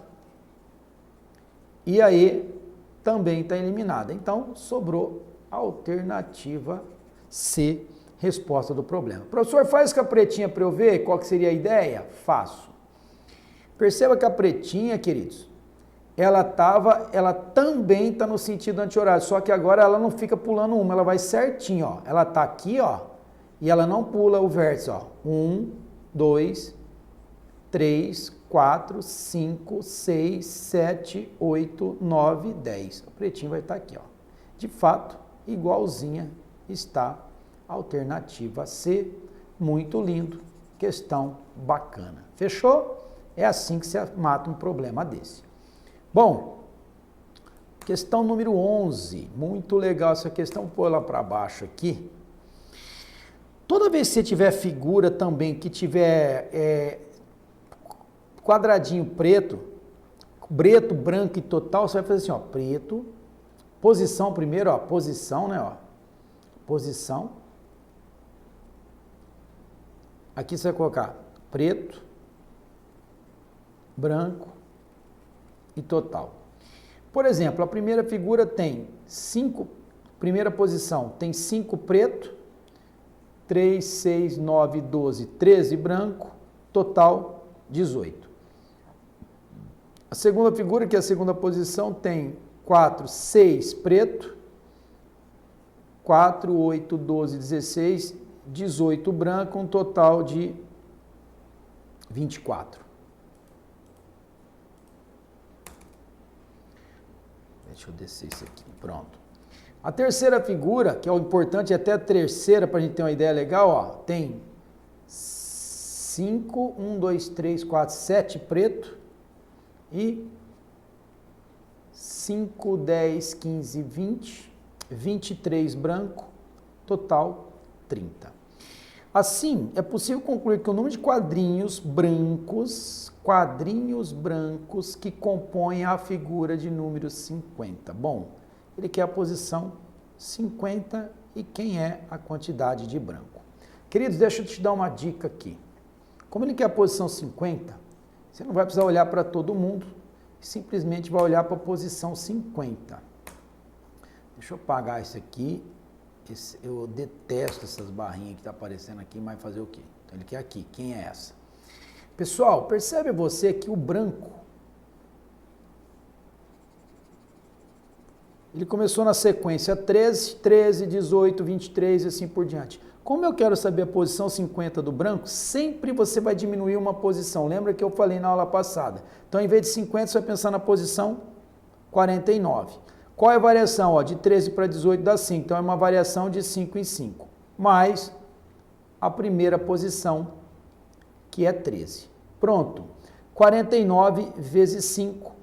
E a E também tá eliminada. Então, sobrou a alternativa C, resposta do problema. Professor, faz com a pretinha para eu ver qual que seria a ideia? Faço. Perceba que a pretinha, queridos, ela também está no sentido anti-horário, só que agora ela não fica pulando uma, ela vai certinho, ó. Ela está aqui, ó, e ela não pula o vértice, ó. 1, 2, 3, 4, 5, 6, 7, 8, 9, 10. O pretinho vai estar aqui, ó. De fato, igualzinha está a alternativa C. Muito lindo, questão bacana. Fechou? É assim que você mata um problema desse. Bom, questão número 11. Muito legal essa questão. Vou pôr ela para baixo aqui. Toda vez que você tiver figura também que tiver quadradinho preto, branco e total, você vai fazer assim, ó, preto, posição primeiro, ó, posição, né, ó, posição. Aqui você vai colocar preto, branco e total. Por exemplo, a primeira figura tem 5, primeira posição tem 5 preto, 3, 6, 9, 12, 13 branco, total 18. A segunda figura, que é a segunda posição, tem 4, 6 preto, 4, 8, 12, 16, 18 branco, um total de 24. Deixa eu descer isso aqui, pronto. A terceira figura, que é o importante, até a terceira, para a gente ter uma ideia legal, ó, tem 5, 1, 2, 3, 4, 7 preto e 5, 10, 15, 20, 23 branco, total 30. Assim, é possível concluir que o número de quadrinhos brancos que compõem a figura de número 50. Bom, ele quer a posição 50 e quem é a quantidade de branco. Queridos, deixa eu te dar uma dica aqui. Como ele quer a posição 50, você não vai precisar olhar para todo mundo, simplesmente vai olhar para a posição 50. Deixa eu apagar isso aqui. Eu detesto essas barrinhas que está aparecendo aqui, mas fazer o quê? Então ele quer aqui. Quem é essa? Pessoal, percebe você que o branco, ele começou na sequência 13, 13, 18, 23 e assim por diante. Como eu quero saber a posição 50 do branco, sempre você vai diminuir uma posição. Lembra que eu falei na aula passada? Então, em vez de 50, você vai pensar na posição 49. Qual é a variação? Ó, de 13 para 18 dá 5. Então, é uma variação de 5 em 5. Mais a primeira posição, que é 13. Pronto. 49 vezes 5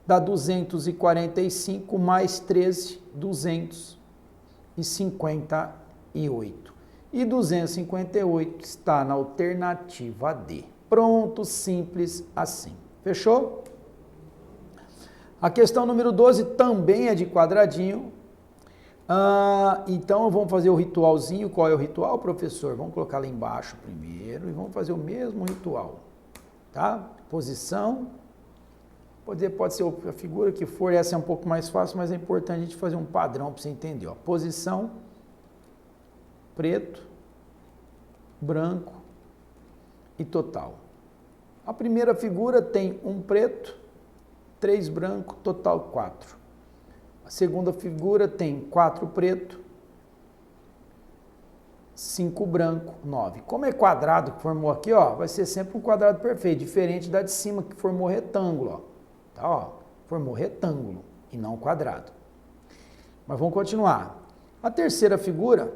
dá 245, mais 13, 258. E 258 está na alternativa D. Pronto, simples assim. Fechou? A questão número 12 também é de quadradinho. Então, vamos fazer o ritualzinho. Qual é o ritual, professor? Vamos colocar lá embaixo primeiro e vamos fazer o mesmo ritual. Tá? Posição. Pode ser a figura que for, essa é um pouco mais fácil, mas é importante a gente fazer um padrão para você entender. Ó. Posição, preto, branco e total. A primeira figura tem um preto, 3 branco, total 4. A segunda figura tem 4 preto, 5 branco, 9. Como é quadrado que formou aqui, ó, vai ser sempre um quadrado perfeito, diferente da de cima que formou retângulo, ó. Tá, ó, formou retângulo e não quadrado. Mas vamos continuar. A terceira figura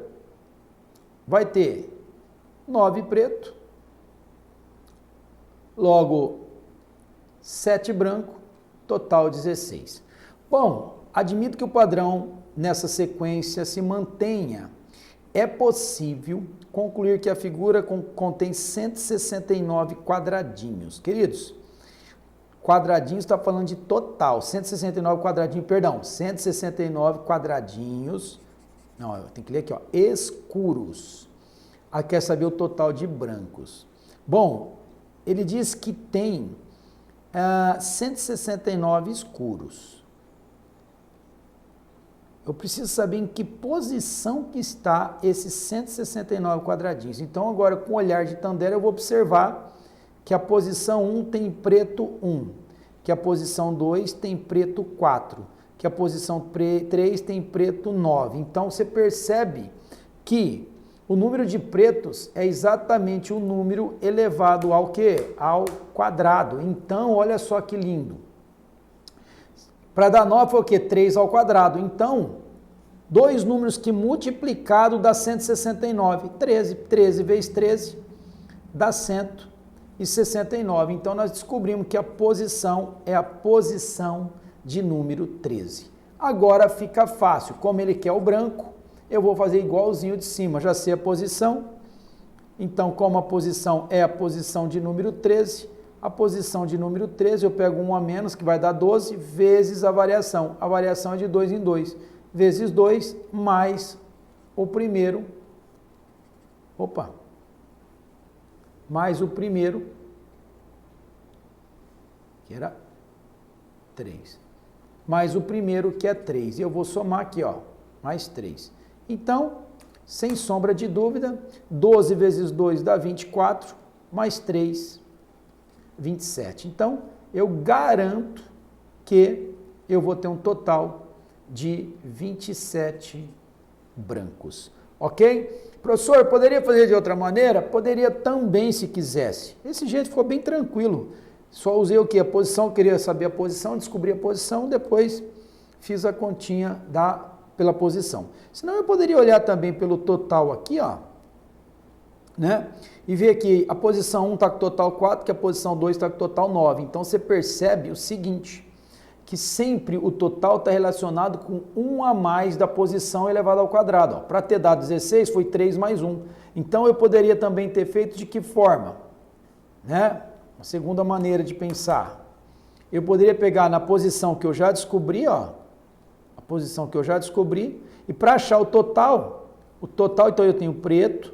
vai ter 9 preto, logo 7 branco, total 16. Bom, admito que o padrão nessa sequência se mantenha. É possível concluir que a figura contém 169 quadradinhos. Queridos, quadradinhos está falando de total, 169 quadradinhos, perdão, 169 quadradinhos, não, eu tenho que ler aqui, ó, escuros. Aqui quer saber o total de brancos. Bom, ele diz que tem 169 escuros. Eu preciso saber em que posição que está esses 169 quadradinhos. Então, agora, com o olhar de Tandera, eu vou observar que a posição 1 tem preto 1, que a posição 2 tem preto 4, que a posição 3 tem preto 9. Então, você percebe que o número de pretos é exatamente o número elevado ao quê? Ao quadrado. Então, olha só que lindo. Para dar 9 foi o quê? 3 ao quadrado. Então, dois números que multiplicado dá 169. 13. 13 vezes 13 dá 169. Então, nós descobrimos que a posição é a posição de número 13. Agora fica fácil. Como ele quer o branco, eu vou fazer igualzinho de cima. Já sei a posição. Então, como a posição é a posição de número 13, a posição de número 13, eu pego 1 a menos, que vai dar 12, vezes a variação. A variação é de 2 em 2. Vezes 2, mais o primeiro. Mais o primeiro, que era 3. Mais o primeiro, que é 3. E eu vou somar aqui, ó, mais 3. Então, sem sombra de dúvida, 12 vezes 2 dá 24, mais 3, 27. Então, eu garanto que eu vou ter um total de 27 brancos. Ok? Professor, poderia fazer de outra maneira? Poderia também, se quisesse. Esse jeito ficou bem tranquilo. Só usei o quê? A posição, queria saber a posição, descobri a posição, depois fiz a continha pela posição. Senão eu poderia olhar também pelo total aqui, ó, né? E ver que a posição 1 está com total 4, que a posição 2 está com total 9. Então você percebe o seguinte, que sempre o total está relacionado com 1 a mais da posição elevada ao quadrado. Para ter dado 16, foi 3 mais 1. Então eu poderia também ter feito de que forma? Né? Uma segunda maneira de pensar. Eu poderia pegar na posição que eu já descobri, ó, a posição que eu já descobri, e para achar o total, então eu tenho preto,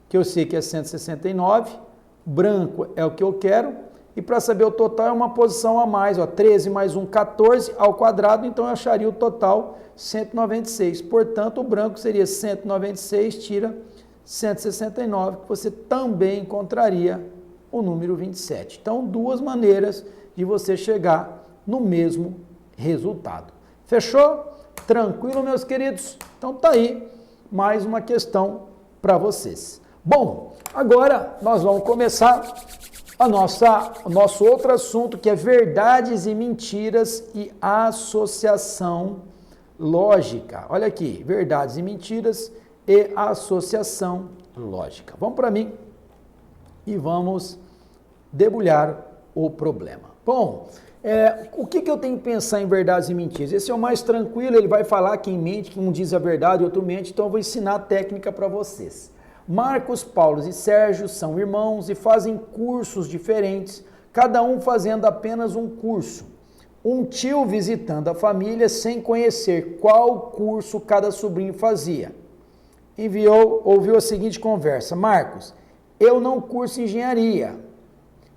que eu sei que é 169, branco é o que eu quero, e para saber o total é uma posição a mais, ó, 13 mais 1, 14 ao quadrado, então eu acharia o total 196. Portanto, o branco seria 196, tira 169, que você também encontraria o número 27. Então, duas maneiras de você chegar no mesmo resultado. Fechou? Tranquilo, meus queridos? Então tá aí mais uma questão para vocês. Bom, agora nós vamos começar o nosso outro assunto, que é verdades e mentiras e associação lógica. Olha aqui, verdades e mentiras e associação lógica. Vamos para mim e vamos debulhar o problema. Bom, o que eu tenho que pensar em verdades e mentiras? Esse é o mais tranquilo, ele vai falar quem mente, que um diz a verdade, outro mente, então eu vou ensinar a técnica para vocês. Marcos, Paulo e Sérgio são irmãos e fazem cursos diferentes, cada um fazendo apenas um curso. Um tio visitando a família sem conhecer qual curso cada sobrinho fazia. Ouviu a seguinte conversa: Marcos, eu não curso engenharia.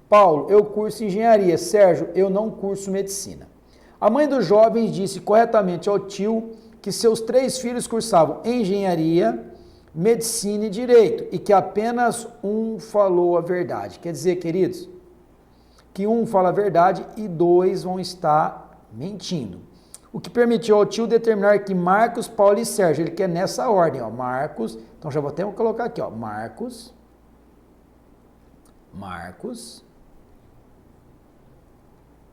Paulo, eu curso engenharia. Sérgio, eu não curso medicina. A mãe dos jovens disse corretamente ao tio que seus 3 filhos cursavam engenharia, medicina e direito, e que apenas um falou a verdade. Quer dizer, queridos, que um fala a verdade e 2 vão estar mentindo. O que permitiu ao tio determinar que Marcos, Paulo e Sérgio, ele quer nessa ordem, ó, Marcos, então já vou até colocar aqui, ó, Marcos,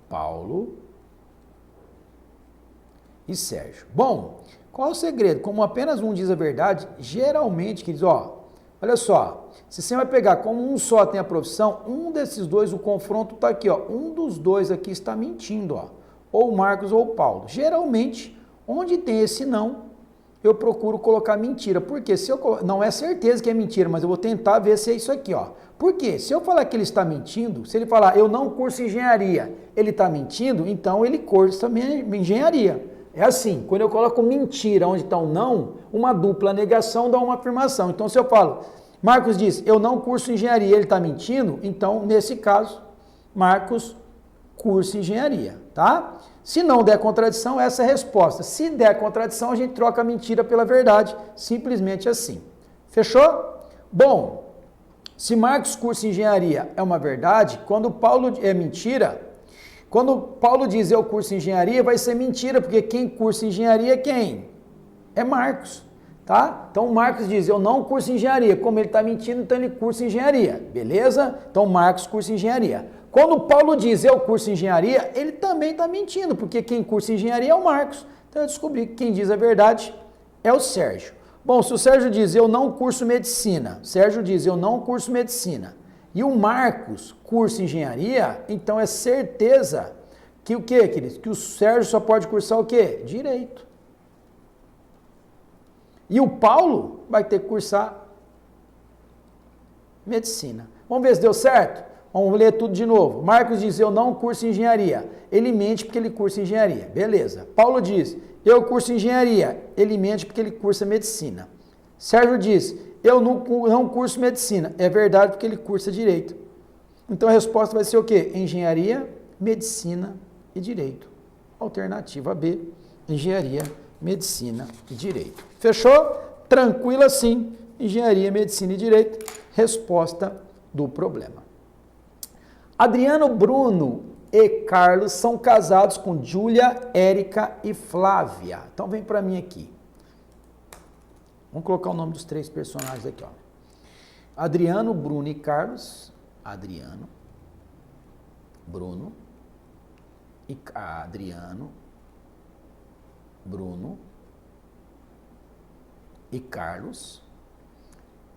Paulo e Sérgio. Bom, qual é o segredo? Como apenas um diz a verdade, geralmente, queridos, ó, olha só, se você vai pegar como um só tem a profissão, um desses dois, o confronto está aqui, ó, um dos dois aqui está mentindo, ó, ou o Marcos ou o Paulo. Geralmente, onde tem esse não, eu procuro colocar mentira. Por quê? Não é certeza que é mentira, mas eu vou tentar ver se é isso aqui, ó. Por quê? Se eu falar que ele está mentindo, se ele falar eu não curso engenharia, ele está mentindo, então ele cursa engenharia. É assim, quando eu coloco mentira onde está o não, uma dupla negação dá uma afirmação. Então, se eu falo, Marcos diz, eu não curso engenharia, ele está mentindo, então, nesse caso, Marcos cursa engenharia, tá? Se não der contradição, essa é a resposta. Se der contradição, a gente troca a mentira pela verdade, simplesmente assim. Fechou? Bom, Se Marcos cursa engenharia é uma verdade, quando Paulo é mentira, quando Paulo diz eu curso engenharia, vai ser mentira, porque quem cursa engenharia é quem? É Marcos, tá? Então Marcos diz eu não curso engenharia, como ele está mentindo, então ele cursa engenharia, beleza? Então Marcos cursa engenharia. Quando Paulo diz eu curso engenharia, ele também está mentindo, porque quem cursa engenharia é o Marcos. Então eu descobri que quem diz a verdade é o Sérgio. Bom, se o Sérgio diz eu não curso medicina, Sérgio diz eu não curso medicina, e o Marcos cursa engenharia, então é certeza que o quê, queridos? Que o Sérgio só pode cursar o quê? Direito. E o Paulo vai ter que cursar medicina. Vamos ver se deu certo? Vamos ler tudo de novo. Marcos diz, eu não curso engenharia. Ele mente porque ele cursa engenharia. Beleza. Paulo diz, eu curso engenharia. Ele mente porque ele cursa medicina. Sérgio diz, eu não curso medicina. É verdade porque ele cursa direito. Então a resposta vai ser o quê? Engenharia, medicina e direito. Alternativa B, engenharia, medicina e direito. Fechou? Tranquilo assim. Engenharia, medicina e direito. Resposta do problema. Adriano, Bruno e Carlos são casados com Júlia, Érica e Flávia. Então vem para mim aqui. Vamos colocar o nome dos três personagens aqui, ó. Adriano, Bruno e Carlos. Adriano, Bruno e Adriano, Bruno e Carlos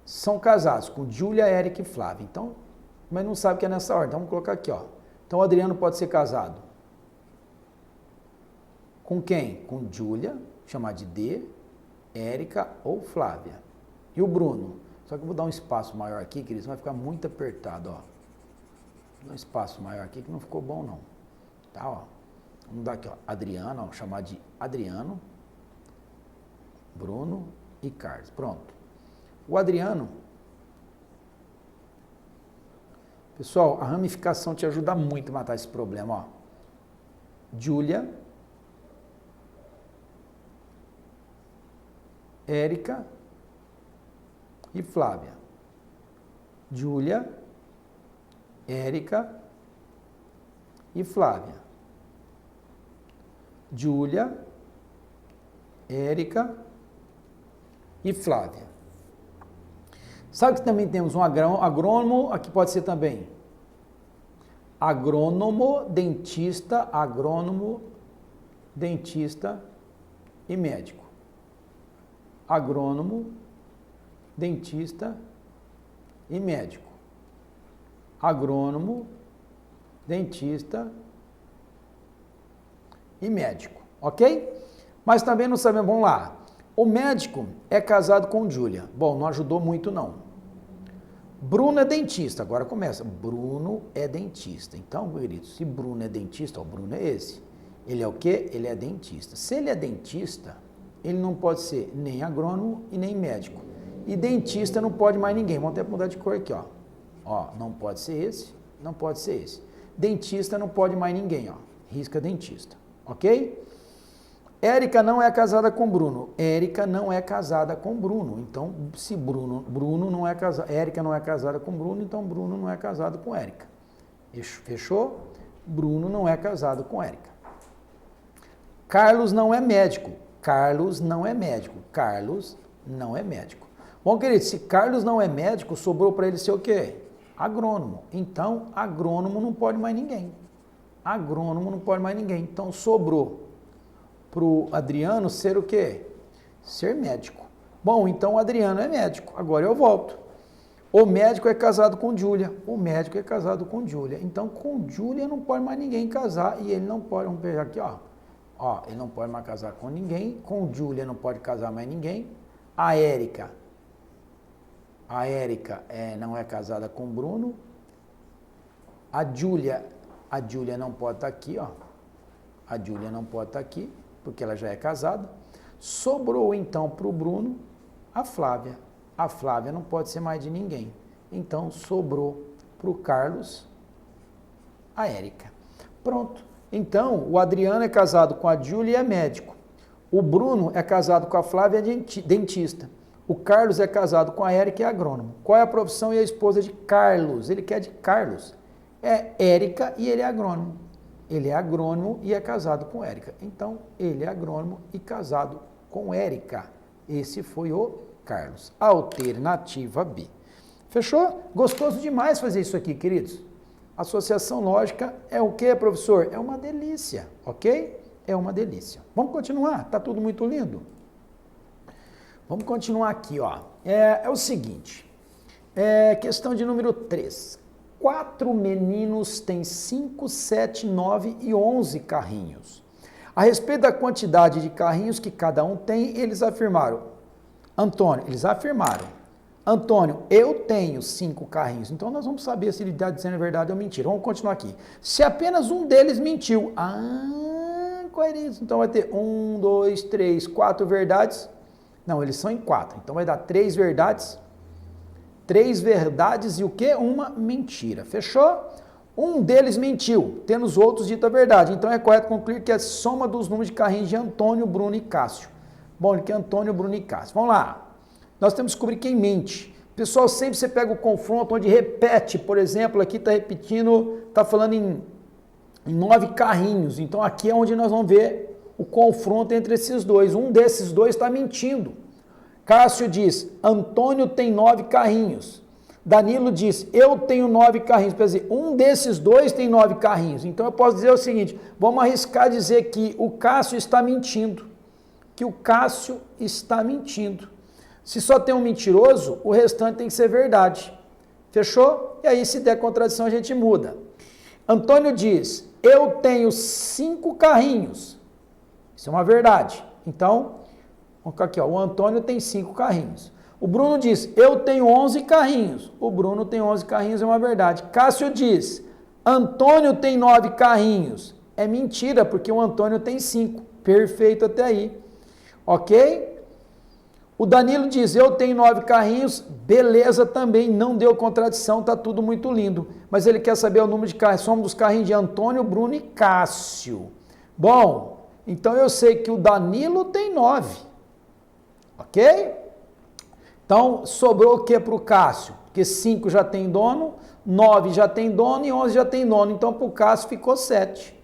são casados com Júlia, Érica e Flávia. Então, mas não sabe que é nessa ordem. Então, vamos colocar aqui, ó. Então, o Adriano pode ser casado com quem? Com Júlia, chamar de D, Érica ou Flávia. E o Bruno? Só que eu vou dar um espaço maior aqui, queridos, vai ficar muito apertado, ó. Vou dar um espaço maior aqui que não ficou bom, não. Tá, ó. Vamos dar aqui, ó. Adriano, ó, chamar de Adriano, Bruno e Carlos. Pronto. O Adriano... Pessoal, a ramificação te ajuda muito a matar esse problema, ó. Júlia, Érica e Flávia. Júlia, Érica e Flávia. Júlia, Érica e Flávia. Sabe que também temos um agrônomo, aqui pode ser também agrônomo, dentista e médico. Agrônomo, dentista e médico. Agrônomo, dentista e médico, ok? Mas também não sabemos, vamos lá. O médico é casado com Júlia. Bom, não ajudou muito não. Bruno é dentista. Agora começa. Bruno é dentista. Então, queridos, se Bruno é dentista, ó, Bruno é esse. Ele é o quê? Ele é dentista. Se ele é dentista, ele não pode ser nem agrônomo e nem médico. E dentista não pode mais ninguém. Vamos até mudar de cor aqui, ó. Ó, não pode ser esse, não pode ser esse. Dentista não pode mais ninguém, ó. Risca dentista. Ok? Érica não é casada com Bruno. Érica não é casada com Bruno. Então, se Bruno não é casado, Érica não é casada com Bruno, então Bruno não é casado com Érica. Fechou? Bruno não é casado com Érica. Carlos não é médico. Carlos não é médico. Carlos não é médico. Bom, querido, se Carlos não é médico, sobrou para ele ser o quê? Agrônomo. Então, agrônomo não pode mais ninguém. Agrônomo não pode mais ninguém. Então, sobrou para o Adriano ser o quê? Ser médico. Bom, então o Adriano é médico. Agora eu volto. O médico é casado com Júlia. O médico é casado com Júlia. Então, com Júlia não pode mais ninguém casar e ele não pode, vamos pegar aqui, ó. Ó, ele não pode mais casar com ninguém. Com Júlia não pode casar mais ninguém. A Érica não é casada com Bruno. A Júlia não pode estar aqui, ó. A Júlia não pode estar aqui, porque ela já é casada. Sobrou, então, para o Bruno a Flávia. A Flávia não pode ser mais de ninguém. Então, sobrou para o Carlos a Érica. Pronto. Então, o Adriano é casado com a Júlia e é médico. O Bruno é casado com a Flávia, é dentista. O Carlos é casado com a Érica e é agrônomo. Qual é a profissão e a esposa de Carlos? Ele quer de Carlos. É Érica e ele é agrônomo. Ele é agrônomo e é casado com Érica. Então, ele é agrônomo e casado com Érica. Esse foi o Carlos. Alternativa B. Fechou? Gostoso demais fazer isso aqui, queridos. Associação lógica é o que, professor? É uma delícia, ok? É uma delícia. Vamos continuar? Tá tudo muito lindo? Vamos continuar aqui, ó. É o seguinte. Questão de número 3. 4 meninos têm 5, 7, 9 e 11 carrinhos. A respeito da quantidade de carrinhos que cada um tem, eles afirmaram. Antônio, eu tenho 5 carrinhos. Então, nós vamos saber se ele está dizendo a verdade ou mentira. Vamos continuar aqui. Se apenas um deles mentiu. Qual é isso? Então, vai ter 1, 2, 3, 4 verdades. Não, eles são em 4. Então, vai dar 3 verdades. 3 verdades e o quê? Uma mentira. Fechou? Um deles mentiu, tendo os outros dito a verdade. Então, é correto concluir que é a soma dos números de carrinhos de Antônio, Bruno e Cássio. Bom, ele quer Antônio, Bruno e Cássio. Vamos lá. Nós temos que descobrir quem mente. Pessoal, sempre você pega o confronto onde repete, por exemplo, aqui está repetindo, está falando em 9 carrinhos. Então aqui é onde nós vamos ver o confronto entre esses dois. Um desses dois está mentindo. Cássio diz, Antônio tem 9 carrinhos. Danilo diz, eu tenho 9 carrinhos. Quer dizer, um desses dois tem 9 carrinhos. Então eu posso dizer o seguinte, vamos arriscar dizer que o Cássio está mentindo. Se só tem um mentiroso, o restante tem que ser verdade. Fechou? E aí, se der contradição, a gente muda. Antônio diz, eu tenho 5 carrinhos. Isso é uma verdade. Então, vamos colocar aqui, ó, o Antônio tem 5 carrinhos. O Bruno diz, eu tenho 11 carrinhos. O Bruno tem 11 carrinhos, é uma verdade. Cássio diz, Antônio tem 9 carrinhos. É mentira, porque o Antônio tem 5. Perfeito até aí. Ok? O Danilo diz, eu tenho 9 carrinhos, beleza também, não deu contradição, tá tudo muito lindo. Mas ele quer saber o número de carrinhos, somos dos carrinhos de Antônio, Bruno e Cássio. Bom, então eu sei que o Danilo tem 9, ok? Então, sobrou o que para o Cássio? Porque 5 já tem dono, 9 já tem dono e 11 já tem dono, então para o Cássio ficou 7.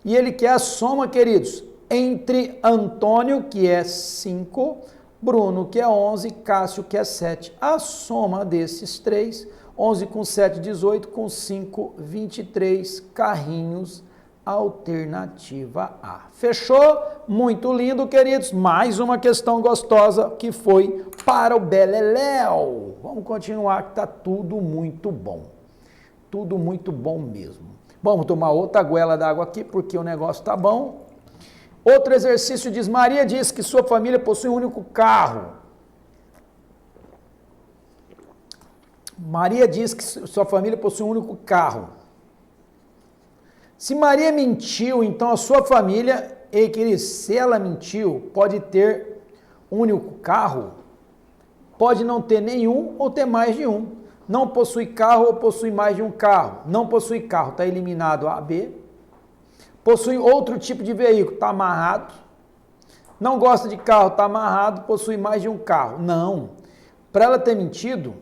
E ele quer a soma, queridos, entre Antônio, que é 5, Bruno, que é 11, Cássio, que é 7. A soma desses 3, 11 com 7, 18, com 5, 23 carrinhos, alternativa A. Fechou? Muito lindo, queridos. Mais uma questão gostosa que foi para o Beleléu. Vamos continuar, que está tudo muito bom. Tudo muito bom mesmo. Vamos tomar outra goela d'água aqui, porque o negócio está bom. Outro exercício diz, Maria diz que sua família possui um único carro. Maria diz que sua família possui um único carro. Se Maria mentiu, então a sua família, ei querido, se ela mentiu, pode ter um único carro, pode não ter nenhum ou ter mais de um. Não possui carro ou possui mais de um carro. Não possui carro, está eliminado A, B. Possui outro tipo de veículo, está amarrado. Não gosta de carro, está amarrado, possui mais de um carro. Não. Para ela ter mentido,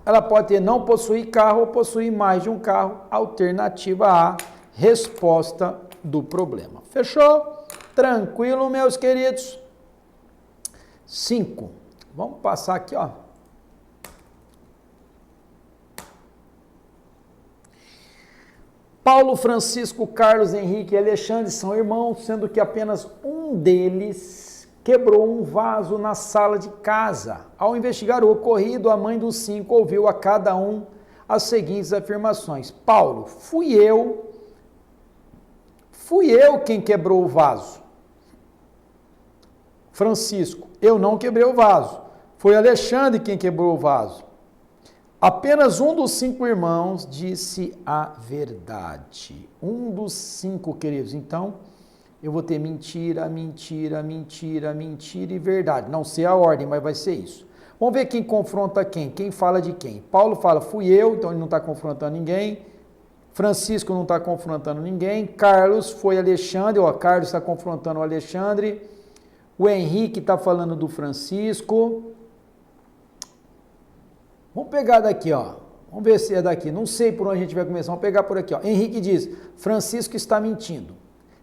ela pode ter não possuir carro ou possuir mais de um carro. Alternativa A, resposta do problema. Fechou? Tranquilo, meus queridos? 5. Vamos passar aqui, ó. Paulo, Francisco, Carlos, Henrique e Alexandre são irmãos, sendo que apenas um deles quebrou um vaso na sala de casa. Ao investigar o ocorrido, a mãe dos 5 ouviu a cada um as seguintes afirmações. Paulo, fui eu quem quebrou o vaso. Francisco, eu não quebrei o vaso. Foi Alexandre quem quebrou o vaso. Apenas um dos 5 irmãos disse a verdade. Um dos 5, queridos. Então, eu vou ter mentira, mentira, mentira, mentira e verdade. Não sei a ordem, mas vai ser isso. Vamos ver quem confronta quem. Quem fala de quem? Paulo fala, fui eu, então ele não está confrontando ninguém. Francisco não está confrontando ninguém. Carlos foi Alexandre, ó, Carlos está confrontando o Alexandre. O Henrique está falando do Francisco. Vamos pegar daqui, ó. Vamos ver se é daqui. Não sei por onde a gente vai começar. Vamos pegar por aqui, ó. Henrique diz, Francisco está mentindo.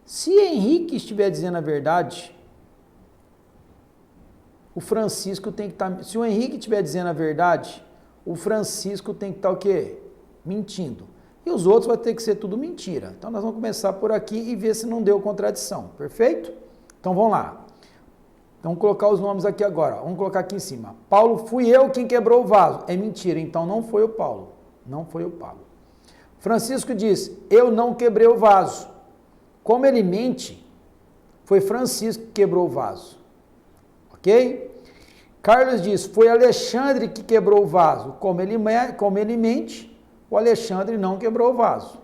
Se Henrique estiver dizendo a verdade, o Francisco tem que estar... Se o Henrique estiver dizendo a verdade, o Francisco tem que estar o quê? Mentindo. E os outros vai ter que ser tudo mentira. Então nós vamos começar por aqui e ver se não deu contradição. Perfeito? Então vamos lá. Então, vamos colocar os nomes aqui agora. Vamos colocar aqui em cima. Paulo, fui eu quem quebrou o vaso. É mentira, então não foi o Paulo. Não foi o Paulo. Francisco diz, eu não quebrei o vaso. Como ele mente, foi Francisco que quebrou o vaso. Ok? Carlos diz, foi Alexandre que quebrou o vaso. Como ele mente, o Alexandre não quebrou o vaso.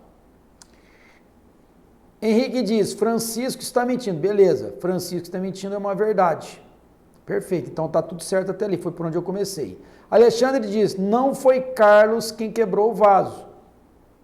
Henrique diz, Francisco está mentindo. Beleza, Francisco está mentindo é uma verdade. Perfeito, então está tudo certo até ali, foi por onde eu comecei. Alexandre diz, não foi Carlos quem quebrou o vaso.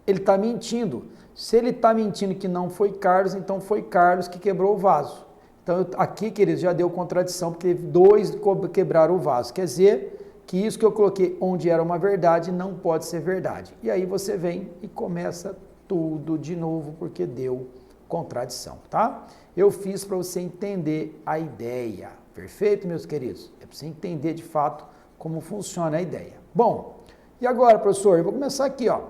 Ele está mentindo. Se ele está mentindo que não foi Carlos, então foi Carlos que quebrou o vaso. Então aqui, queridos, já deu contradição, porque dois quebraram o vaso. Quer dizer que isso que eu coloquei onde era uma verdade não pode ser verdade. E aí você vem e começa tudo de novo, porque deu contradição, tá? Eu fiz para você entender a ideia, perfeito, meus queridos? É para você entender de fato como funciona a ideia. Bom, e agora, professor, eu vou começar aqui, ó.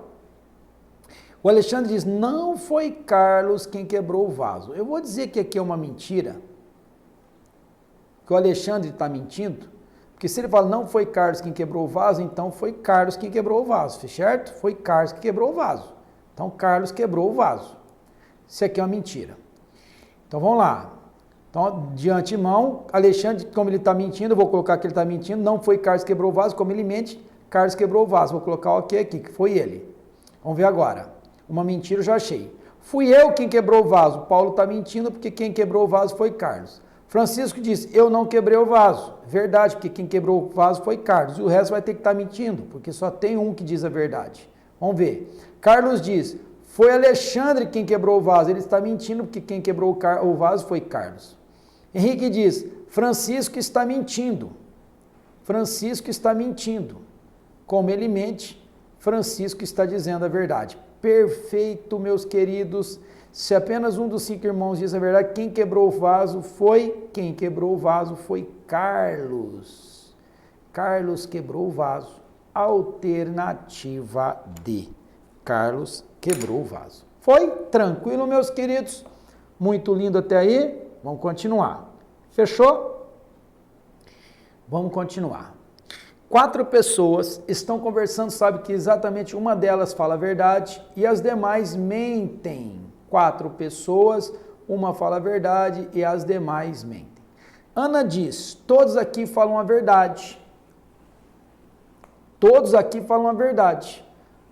O Alexandre diz, não foi Carlos quem quebrou o vaso. Eu vou dizer que aqui é uma mentira, que o Alexandre está mentindo, porque se ele fala, não foi Carlos quem quebrou o vaso, então foi Carlos quem quebrou o vaso, certo? Foi Carlos que quebrou o vaso. Então, Carlos quebrou o vaso. Isso aqui é uma mentira. Então, vamos lá. Então, de antemão, Alexandre, como ele está mentindo, eu vou colocar que ele está mentindo, não foi Carlos que quebrou o vaso, como ele mente, Carlos quebrou o vaso. Vou colocar o ok aqui, que foi ele. Vamos ver agora. Uma mentira eu já achei. Fui eu quem quebrou o vaso. Paulo está mentindo porque quem quebrou o vaso foi Carlos. Francisco diz, eu não quebrei o vaso. Verdade, porque quem quebrou o vaso foi Carlos. E o resto vai ter que estar mentindo, porque só tem um que diz a verdade. Vamos ver. Carlos diz, foi Alexandre quem quebrou o vaso. Ele está mentindo porque quem quebrou o vaso foi Carlos. Henrique diz, Francisco está mentindo. Francisco está mentindo. Como ele mente, Francisco está dizendo a verdade. Perfeito, meus queridos. Se apenas um dos 5 irmãos diz a verdade, quem quebrou o vaso foi... Quem quebrou o vaso foi Carlos. Carlos quebrou o vaso. Alternativa D. Carlos quebrou o vaso. Foi? Tranquilo, meus queridos? Muito lindo até aí? Vamos continuar. Fechou? Vamos continuar. 4 pessoas estão conversando, sabe que exatamente uma delas fala a verdade e as demais mentem. 4 pessoas, uma fala a verdade e as demais mentem. Ana diz, todos aqui falam a verdade. Todos aqui falam a verdade.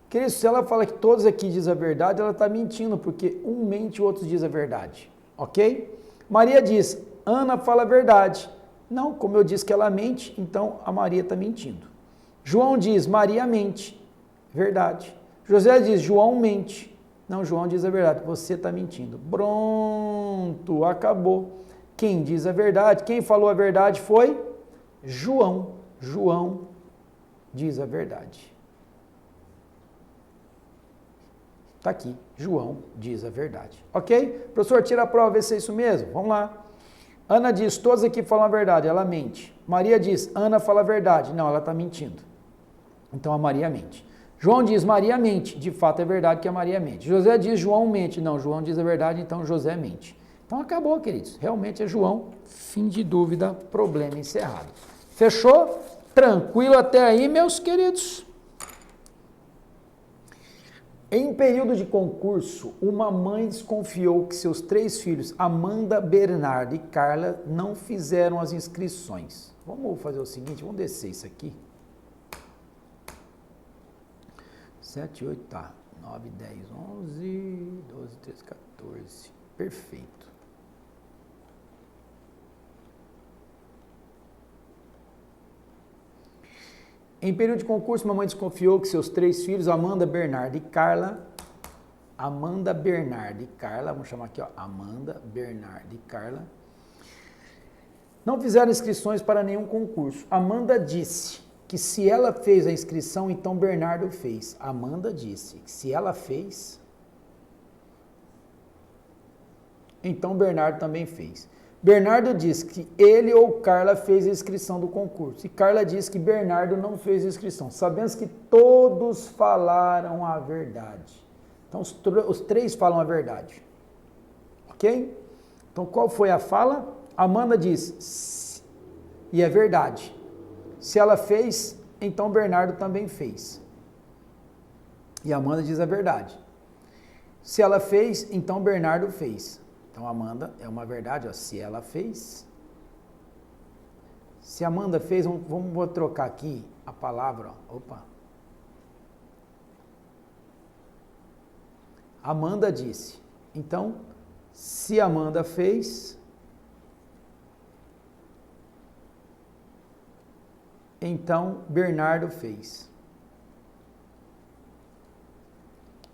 Querido, se ela fala que todos aqui dizem a verdade, ela está mentindo, porque um mente e o outro diz a verdade. Ok? Maria diz, Ana fala a verdade. Não, como eu disse que ela mente, então a Maria está mentindo. João diz, Maria mente. Verdade. José diz, João mente. Não, João diz a verdade. Você está mentindo. Pronto, acabou. Quem diz a verdade, quem falou a verdade foi João. João diz a verdade. Está aqui, João diz a verdade. Ok? Professor, tira a prova, vê se é isso mesmo. Vamos lá. Ana diz, todos aqui falam a verdade, ela mente. Maria diz, Ana fala a verdade. Não, ela está mentindo. Então a Maria mente. João diz, Maria mente. De fato é verdade que a Maria mente. José diz, João mente. Não, João diz a verdade, então José mente. Então acabou, queridos. Realmente é João. Fim de dúvida, problema encerrado. Fechou? Tranquilo até aí, meus queridos? Em período de concurso, uma mãe desconfiou que seus 3 filhos, Amanda, Bernardo e Carla, não fizeram as inscrições. Vamos fazer o seguinte, vamos descer isso aqui. 7, 8, tá. 9, 10, 11, 12, 13, 14. Perfeito. Em período de concurso, mamãe desconfiou que seus 3 filhos, Amanda, Bernardo e Carla, vamos chamar aqui, ó, Amanda, Bernardo e Carla, não fizeram inscrições para nenhum concurso. Amanda disse que se ela fez a inscrição, então Bernardo fez. Amanda disse que se ela fez, então Bernardo também fez. Bernardo disse que ele ou Carla fez a inscrição do concurso. E Carla disse que Bernardo não fez a inscrição. Sabemos que todos falaram a verdade. Então os três falam a verdade. Ok? Então qual foi a fala? Amanda disse, e é verdade. Se ela fez, então Bernardo também fez. E Amanda diz a verdade. Se ela fez, então Bernardo fez. Então, Amanda é uma verdade, ó. Se ela fez. Se Amanda fez, vou trocar aqui a palavra, ó. Opa. Amanda disse. Então, se Amanda fez, então Bernardo fez.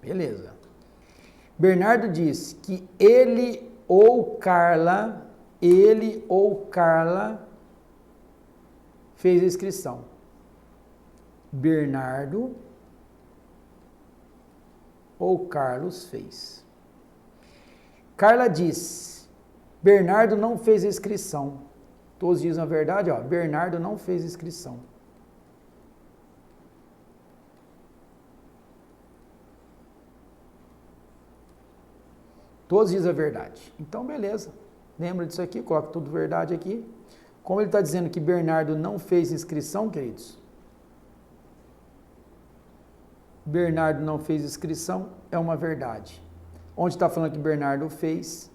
Beleza. Bernardo disse que ele ou Carla fez a inscrição. Bernardo ou Carlos fez. Carla disse, Bernardo não fez a inscrição. Todos dizem a verdade, ó, Bernardo não fez a inscrição. Todos dizem a verdade. Então, beleza. Lembra disso aqui? Coloca tudo verdade aqui. Como ele está dizendo que Bernardo não fez inscrição, queridos. Bernardo não fez inscrição, é uma verdade. Onde está falando que Bernardo fez,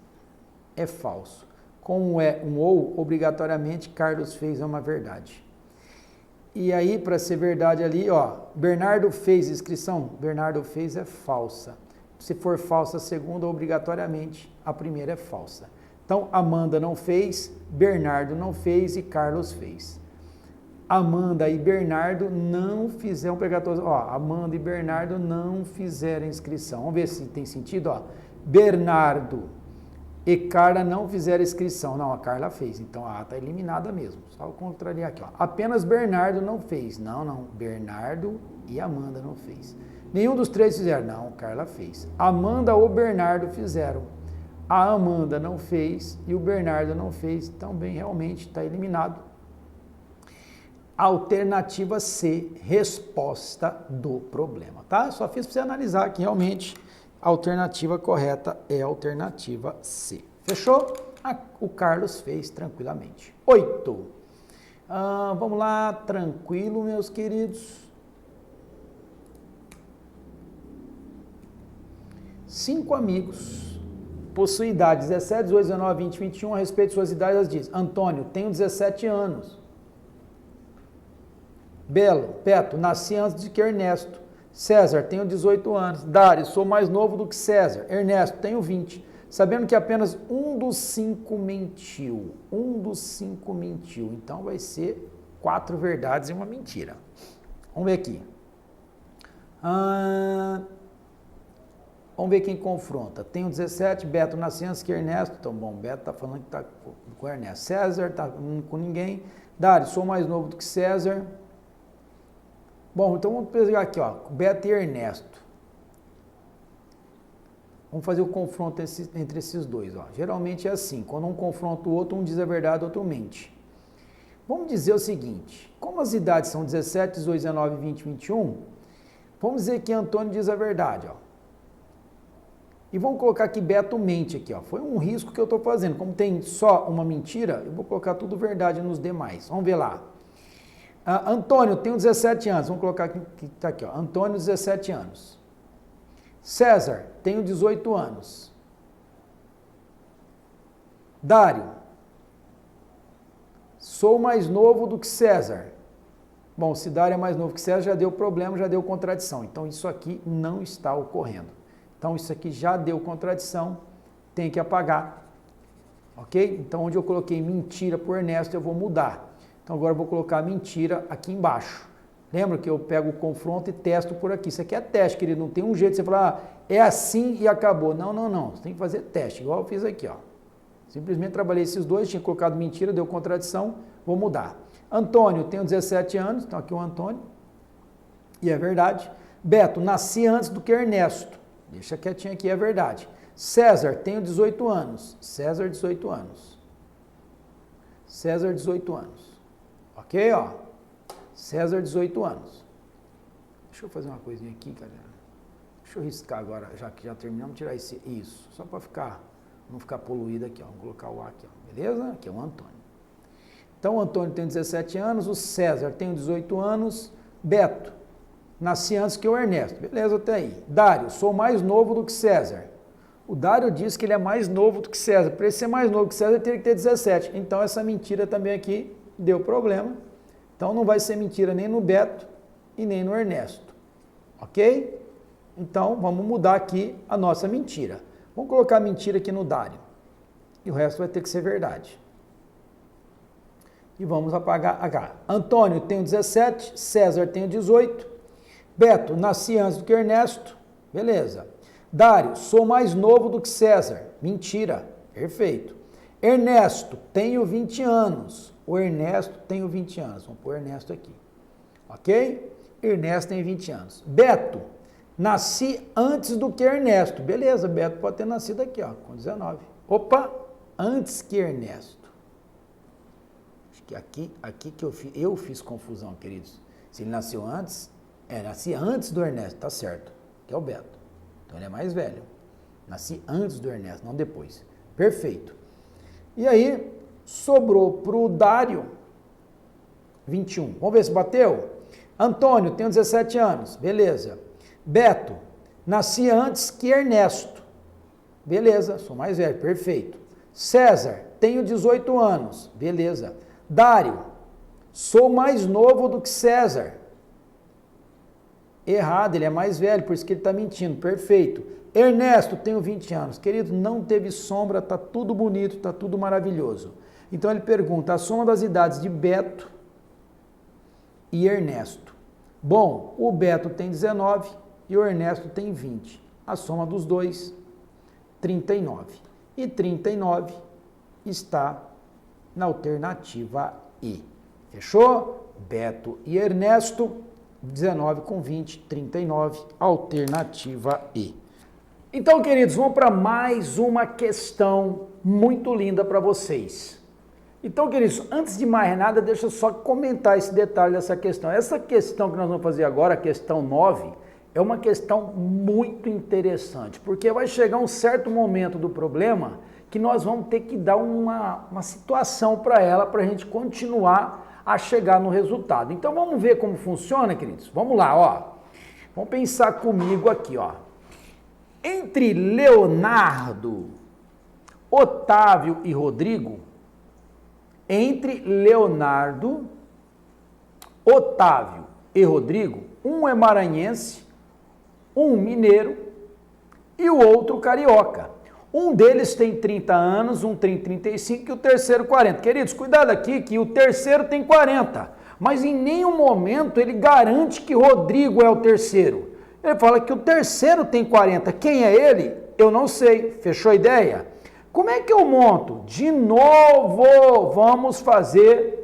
é falso. Como é um ou, obrigatoriamente, Carlos fez, é uma verdade. E aí, para ser verdade ali, ó, Bernardo fez inscrição, Bernardo fez é falsa. Se for falsa a segunda, obrigatoriamente, a primeira é falsa. Então, Amanda não fez, Bernardo não fez e Carlos fez. Amanda e Bernardo não fizeram obrigatório. Ó, Amanda e Bernardo não fizeram inscrição. Vamos ver se tem sentido, ó. Bernardo e Carla não fizeram inscrição. Não, a Carla fez. Então, a está eliminada mesmo. Só contrariar aqui, ó. Apenas Bernardo não fez. Não. Bernardo e Amanda não fez. Nenhum dos três fizeram. Não, Carla fez. Amanda ou Bernardo fizeram. A Amanda não fez e o Bernardo não fez. Também realmente está eliminado. Alternativa C, resposta do problema, tá? Só fiz para você analisar que realmente a alternativa correta é a alternativa C. Fechou? O Carlos fez tranquilamente. 8. Vamos lá, tranquilo, meus queridos. 5 amigos, possuem idade 17, 18, 19, 20, 21, a respeito de suas idades, elas dizem, Antônio, tenho 17 anos. Belo, Beto, nasci antes de que Ernesto. César, tenho 18 anos. Dário, sou mais novo do que César. Ernesto, tenho 20. Sabendo que apenas um dos 5 mentiu. Um dos 5 mentiu. Então vai ser 4 verdades e uma mentira. Vamos ver aqui. Vamos ver quem confronta. Tenho 17, Beto nasci antes que Ernesto. Então, bom, Beto está falando que está com Ernesto. César está com ninguém. Dário, sou mais novo do que César. Bom, então vamos pegar aqui, ó, Beto e Ernesto. Vamos fazer o confronto entre esses dois, ó. Geralmente é assim, quando um confronta o outro, um diz a verdade, o outro mente. Vamos dizer o seguinte, como as idades são 17, 18, 19, 20, 21, vamos dizer que Antônio diz a verdade, ó. E vamos colocar que Beto mente aqui, ó. Foi um risco que eu estou fazendo. Como tem só uma mentira, eu vou colocar tudo verdade nos demais. Vamos ver lá. Antônio, tenho 17 anos. Vamos colocar aqui, que está aqui, ó. Antônio, 17 anos. César, tenho 18 anos. Dário, sou mais novo do que César. Bom, se Dário é mais novo que César, já deu problema, já deu contradição. Então, isso aqui não está ocorrendo. Então, isso aqui já deu contradição, tem que apagar. Ok? Então, onde eu coloquei mentira por Ernesto, eu vou mudar. Então, agora eu vou colocar mentira aqui embaixo. Lembra que eu pego o confronto e testo por aqui. Isso aqui é teste, querido. Não tem um jeito de você falar, é assim e acabou. Não. Você tem que fazer teste, igual eu fiz aqui, ó. Simplesmente trabalhei esses dois, tinha colocado mentira, deu contradição, vou mudar. Antônio, tenho 17 anos, então aqui o Antônio, e é verdade. Beto, nasci antes do que Ernesto, deixa quietinho aqui, é verdade. César, tenho 18 anos, César, 18 anos. César, 18 anos, ok, ó, César, 18 anos. Deixa eu fazer uma coisinha aqui, galera. Deixa eu riscar agora, já que já terminamos, tirar isso, só para não ficar poluído aqui, ó. Vamos colocar o A aqui, ó. Beleza? Aqui é o Antônio. Então, o Antônio tem 17 anos, o César tem 18 anos, Beto, nasci antes que o Ernesto. Beleza, até aí. Dário, sou mais novo do que César. O Dário diz que ele é mais novo do que César. Para ele ser mais novo que César, ele teria que ter 17. Então, essa mentira também aqui deu problema. Então, não vai ser mentira nem no Beto e nem no Ernesto. Ok? Então, vamos mudar aqui a nossa mentira. Vamos colocar a mentira aqui no Dário. E o resto vai ter que ser verdade. E vamos apagar H. Antônio, tenho 17. César, tenho 18. Beto, nasci antes do que Ernesto. Beleza. Dário, sou mais novo do que César. Mentira. Perfeito. Ernesto, tenho 20 anos. O Ernesto, tenho 20 anos. Vamos pôr Ernesto aqui. Ok? Ernesto tem 20 anos. Beto, nasci antes do que Ernesto. Beleza, Beto pode ter nascido aqui, ó, com 19. Opa, antes que Ernesto. Acho que aqui que eu fiz confusão, queridos. Se ele nasceu antes, nasci antes do Ernesto, tá certo, que é o Beto. Então ele é mais velho. Nasci antes do Ernesto, não depois. Perfeito. E aí, sobrou pro Dário 21. Vamos ver se bateu? Antônio, tenho 17 anos. Beleza. Beto, nasci antes que Ernesto. Beleza, sou mais velho, perfeito. César, tenho 18 anos. Beleza. Dário, sou mais novo do que César. Errado, ele é mais velho, por isso que ele está mentindo. Perfeito. Ernesto, tenho 20 anos. Querido, não teve sombra, está tudo bonito, está tudo maravilhoso. Então ele pergunta a soma das idades de Beto e Ernesto. Bom, o Beto tem 19 e o Ernesto tem 20. A soma dos dois, 39. E 39 está na alternativa E. Fechou? Beto e Ernesto, 19 com 20, 39, alternativa E. Então, queridos, vamos para mais uma questão muito linda para vocês. Então, queridos, antes de mais nada, deixa eu só comentar esse detalhe dessa questão. Essa questão que nós vamos fazer agora, a questão 9, é uma questão muito interessante, porque vai chegar um certo momento do problema que nós vamos ter que dar uma situação para ela, para a gente continuar a chegar no resultado. Então, vamos ver como funciona, queridos? Vamos lá, ó. Vamos pensar comigo aqui, ó. Entre Leonardo, Otávio e Rodrigo, entre Leonardo, Otávio e Rodrigo, um é maranhense, um mineiro e o outro carioca. Um deles tem 30 anos, um tem 35 e o terceiro 40. Queridos, cuidado aqui que o terceiro tem 40, mas em nenhum momento ele garante que Rodrigo é o terceiro. Ele fala que o terceiro tem 40. Quem é ele? Eu não sei. Fechou a ideia? Como é que eu monto? De novo, vamos fazer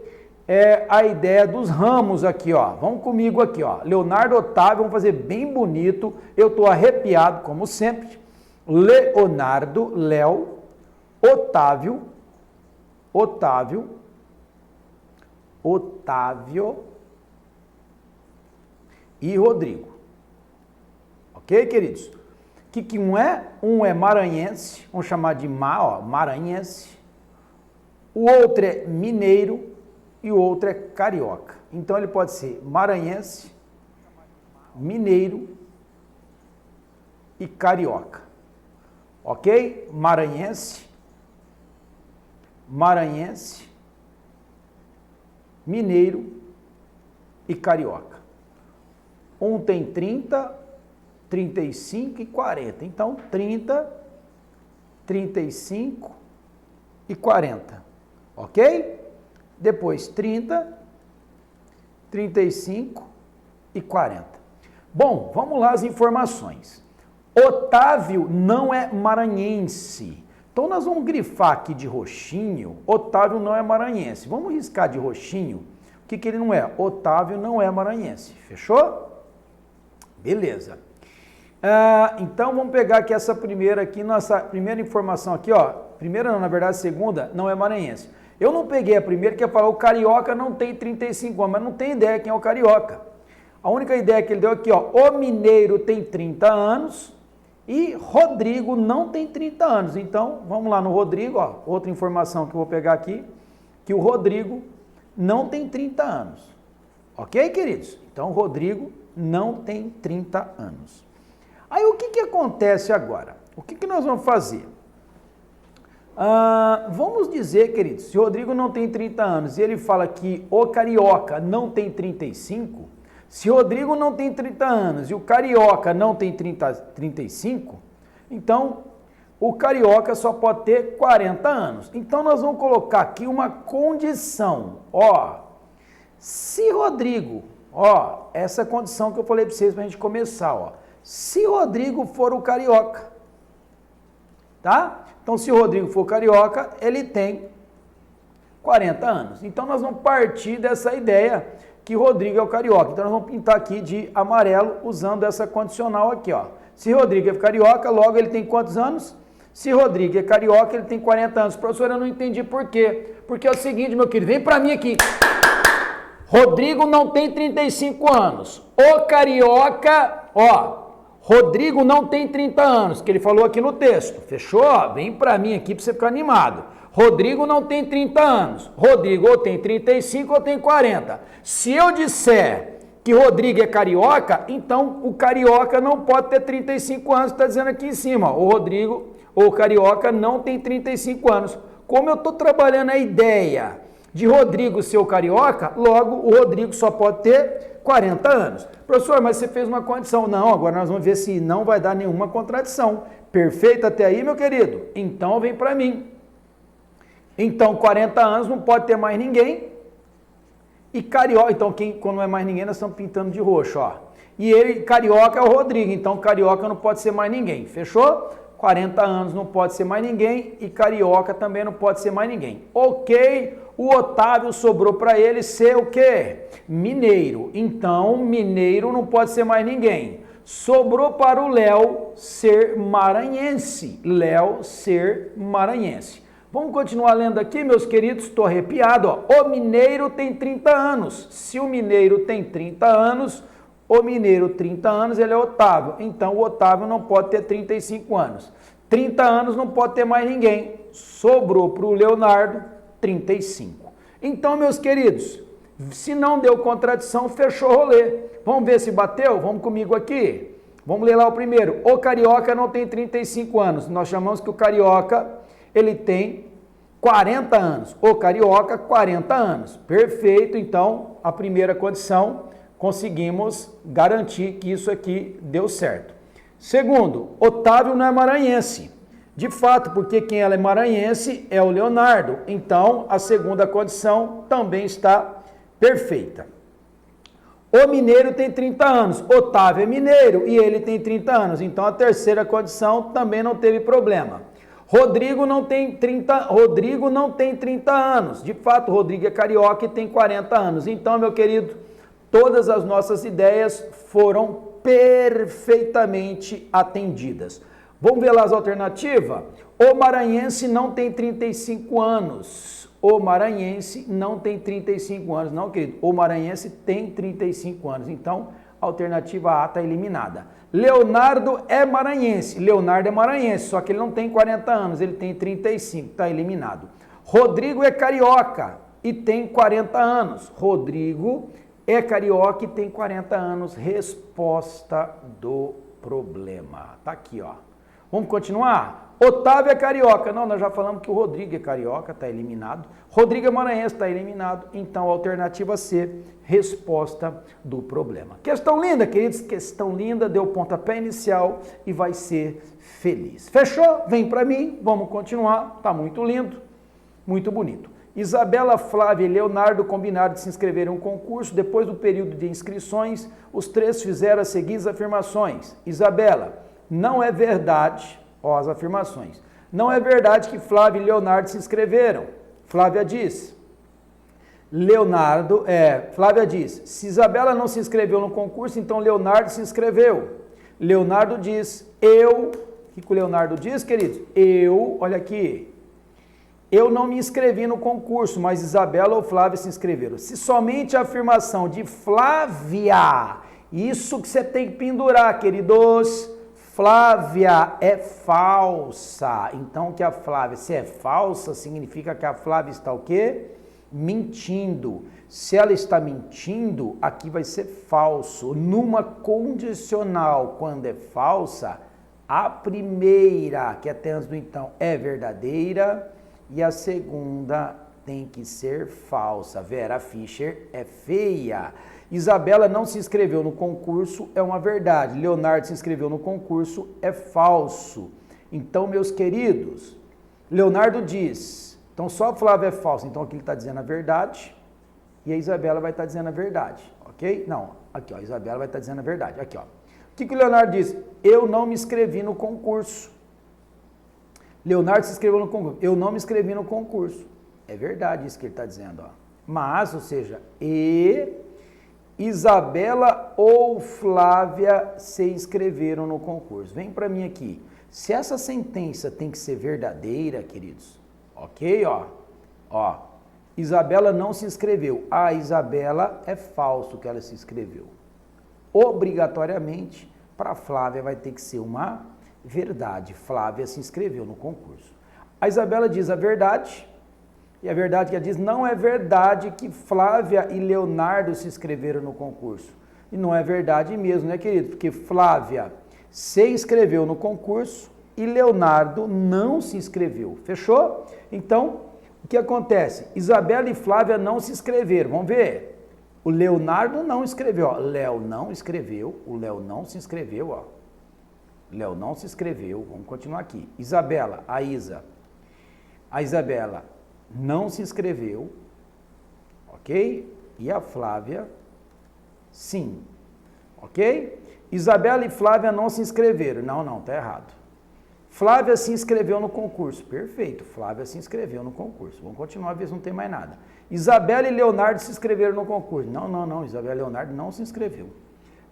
a ideia dos ramos aqui, ó. Vamos comigo aqui, ó. Leonardo, Otávio, vamos fazer bem bonito. Eu estou arrepiado, como sempre. Leonardo, Léo, Otávio e Rodrigo. Ok, queridos? O que um é? Um é maranhense, vamos chamar de maranhense. O outro é mineiro e o outro é carioca. Então ele pode ser maranhense, mineiro e carioca. Ok? Maranhense, mineiro e carioca. Um tem 30, 35 e 40. Então, 30, 35 e 40. Ok? Depois, 30, 35 e 40. Bom, vamos lá as informações. Otávio não é maranhense. Então, nós vamos grifar aqui de roxinho. Otávio não é maranhense. Vamos riscar de roxinho que ele não é? Otávio não é maranhense. Fechou? Beleza. Então vamos pegar aqui essa primeira aqui, nossa primeira informação aqui, ó. Primeira não, na verdade, segunda não é maranhense. Eu não peguei a primeira, que é falar o carioca não tem 35 anos, mas não tem ideia quem é o carioca. A única ideia que ele deu aqui, ó, o mineiro tem 30 anos e Rodrigo não tem 30 anos. Então, vamos lá no Rodrigo, ó, outra informação que eu vou pegar aqui, que o Rodrigo não tem 30 anos. Ok, queridos? Então, o Rodrigo não tem 30 anos. Aí, o que acontece agora? O que nós vamos fazer? Vamos dizer, queridos, se o Rodrigo não tem 30 anos e ele fala que o carioca não tem 35, se o Rodrigo não tem 30 anos e o carioca não tem 35, então o carioca só pode ter 40 anos. Então nós vamos colocar aqui uma condição, ó, se Rodrigo, ó, essa condição que eu falei para vocês para a gente começar, ó, se Rodrigo for o carioca, tá? Então, se o Rodrigo for carioca, ele tem 40 anos. Então, nós vamos partir dessa ideia que Rodrigo é o carioca. Então, nós vamos pintar aqui de amarelo usando essa condicional aqui, ó. Se Rodrigo é carioca, logo ele tem quantos anos? Se Rodrigo é carioca, ele tem 40 anos. Professor, eu não entendi por quê. Porque é o seguinte, meu querido, vem para mim aqui. Rodrigo não tem 35 anos. O carioca, ó, Rodrigo não tem 30 anos, que ele falou aqui no texto. Fechou? Vem para mim aqui para você ficar animado. Rodrigo não tem 30 anos. Rodrigo ou tem 35 ou tem 40. Se eu disser que Rodrigo é carioca, então o carioca não pode ter 35 anos, está dizendo aqui em cima. O Rodrigo ou o carioca não tem 35 anos. Como eu estou trabalhando a ideia de Rodrigo ser o carioca, logo o Rodrigo só pode ter 40 anos. Professor, mas você fez uma condição. Não, agora nós vamos ver se não vai dar nenhuma contradição. Perfeito até aí, meu querido? Então vem para mim. Então 40 anos não pode ter mais ninguém. E carioca, então quando não é mais ninguém, nós estamos pintando de roxo, ó. E ele, carioca é o Rodrigo, então carioca não pode ser mais ninguém. Fechou? 40 anos não pode ser mais ninguém e carioca também não pode ser mais ninguém. Ok, o Otávio sobrou para ele ser o quê? Mineiro. Então, mineiro não pode ser mais ninguém. Sobrou para o Léo ser maranhense. Léo ser maranhense. Vamos continuar lendo aqui, meus queridos, estou arrepiado. Ó. O mineiro tem 30 anos. Se o mineiro tem 30 anos... O mineiro, 30 anos, ele é Otávio. Então, o Otávio não pode ter 35 anos. 30 anos não pode ter mais ninguém. Sobrou para o Leonardo 35. Então, meus queridos, se não deu contradição, fechou o rolê. Vamos ver se bateu? Vamos comigo aqui. Vamos ler lá o primeiro. O carioca não tem 35 anos. Nós chamamos que o carioca, ele tem 40 anos. O carioca, 40 anos. Perfeito. Então, a primeira condição... conseguimos garantir que isso aqui deu certo. Segundo, Otávio não é maranhense. De fato, porque quem ela é maranhense é o Leonardo. Então, a segunda condição também está perfeita. O mineiro tem 30 anos. Otávio é mineiro e ele tem 30 anos. Então, a terceira condição também não teve problema. Rodrigo não tem 30 anos. De fato, Rodrigo é carioca e tem 40 anos. Então, meu querido, todas as nossas ideias foram perfeitamente atendidas. Vamos ver lá as alternativas? O maranhense não tem 35 anos. O maranhense não tem 35 anos. Não, querido, o maranhense tem 35 anos. Então, a alternativa A está eliminada. Leonardo é maranhense. Leonardo é maranhense, só que ele não tem 40 anos, ele tem 35. Está eliminado. Rodrigo é carioca e tem 40 anos. Rodrigo é carioca e tem 40 anos. Resposta do problema. Tá aqui, ó. Vamos continuar? Otávio é carioca. Não, nós já falamos que o Rodrigo é carioca, tá eliminado. Rodrigo é maranhense, tá eliminado. Então, alternativa C, resposta do problema. Questão linda, queridos. Questão linda, deu pontapé inicial e vai ser feliz. Fechou? Vem para mim, vamos continuar. Tá muito lindo, muito bonito. Isabela, Flávia e Leonardo combinaram de se inscrever em um concurso. Depois do período de inscrições, os três fizeram as seguintes afirmações. Isabela, não é verdade, ó, as afirmações. Não é verdade que Flávia e Leonardo se inscreveram. Flávia diz, Flávia diz, se Isabela não se inscreveu no concurso, então Leonardo se inscreveu. Leonardo diz, o que o Leonardo diz, queridos? Olha aqui, eu não me inscrevi no concurso, mas Isabela ou Flávia se inscreveram. Se somente a afirmação de Flávia, isso que você tem que pendurar, queridos, Flávia é falsa. Então, que a Flávia, se é falsa, significa que a Flávia está o quê? Mentindo. Se ela está mentindo, aqui vai ser falso. Numa condicional, quando é falsa, a primeira, que é até antes do então, é verdadeira e a segunda tem que ser falsa. Vera Fischer é feia. Isabela não se inscreveu no concurso, é uma verdade. Leonardo se inscreveu no concurso, é falso. Então, meus queridos, Leonardo diz, então só a Flávia é falsa, então aqui ele está dizendo a verdade e a Isabela vai estar dizendo a verdade, ok? Não, aqui ó, a Isabela vai estar dizendo a verdade, aqui ó. O que o Leonardo diz? Eu não me inscrevi no concurso. Leonardo se inscreveu no concurso, eu não me inscrevi no concurso. É verdade isso que ele está dizendo, ó. Mas, ou seja, Isabela ou Flávia se inscreveram no concurso. Vem para mim aqui. Se essa sentença tem que ser verdadeira, queridos, ok, ó, Isabela não se inscreveu. A Isabela é falso que ela se inscreveu. Obrigatoriamente, para Flávia vai ter que ser uma verdade. Flávia se inscreveu no concurso. A Isabela diz a verdade, e a verdade que ela diz, não é verdade que Flávia e Leonardo se inscreveram no concurso. E não é verdade mesmo, né, querido? Porque Flávia se inscreveu no concurso e Leonardo não se inscreveu. Fechou? Então, o que acontece? Isabela e Flávia não se inscreveram. Vamos ver. O Leonardo não escreveu, ó. Léo não escreveu, o Léo não se inscreveu, ó. Léo não se inscreveu. Vamos continuar aqui. Isabela, a Isabela não se inscreveu, ok? E a Flávia, sim, ok? Isabela e Flávia não se inscreveram. Não, tá errado. Flávia se inscreveu no concurso. Perfeito, Flávia se inscreveu no concurso. Vamos continuar, ver se não tem mais nada. Isabela e Leonardo se inscreveram no concurso. Não, Isabela e Leonardo não se inscreveu.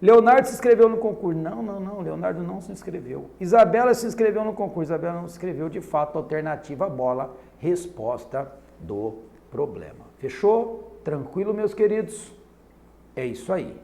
Leonardo se inscreveu no concurso. Não, Leonardo não se inscreveu. Isabela se inscreveu no concurso. Isabela não se inscreveu. De fato, alternativa, bola, resposta do problema. Fechou? Tranquilo, meus queridos? É isso aí.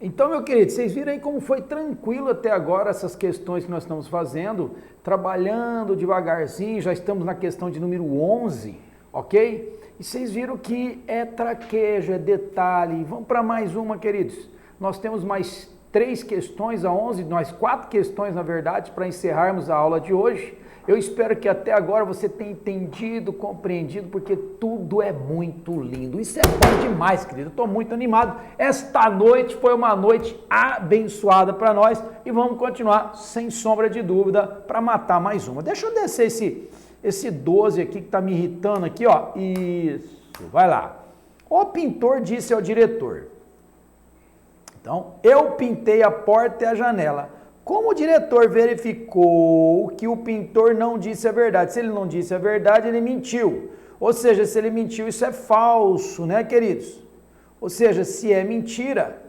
Então, meu querido, vocês viram aí como foi tranquilo até agora essas questões que nós estamos fazendo, trabalhando devagarzinho, já estamos na questão de número 11, ok? E vocês viram que é traquejo, é detalhe. Vamos para mais uma, queridos. Nós temos mais 3 questões, a 11, nós 4 questões, na verdade, para encerrarmos a aula de hoje. Eu espero que até agora você tenha entendido, compreendido, porque tudo é muito lindo. Isso é bom demais, querido. Eu estou muito animado. Esta noite foi uma noite abençoada para nós e vamos continuar, sem sombra de dúvida, para matar mais uma. Deixa eu descer esse 12 aqui que está me irritando aqui, ó. Isso, vai lá. O pintor disse ao diretor. Então, eu pintei a porta e a janela. Como o diretor verificou que o pintor não disse a verdade? Se ele não disse a verdade, ele mentiu. Ou seja, se ele mentiu, isso é falso, né, queridos? Ou seja, se é mentira,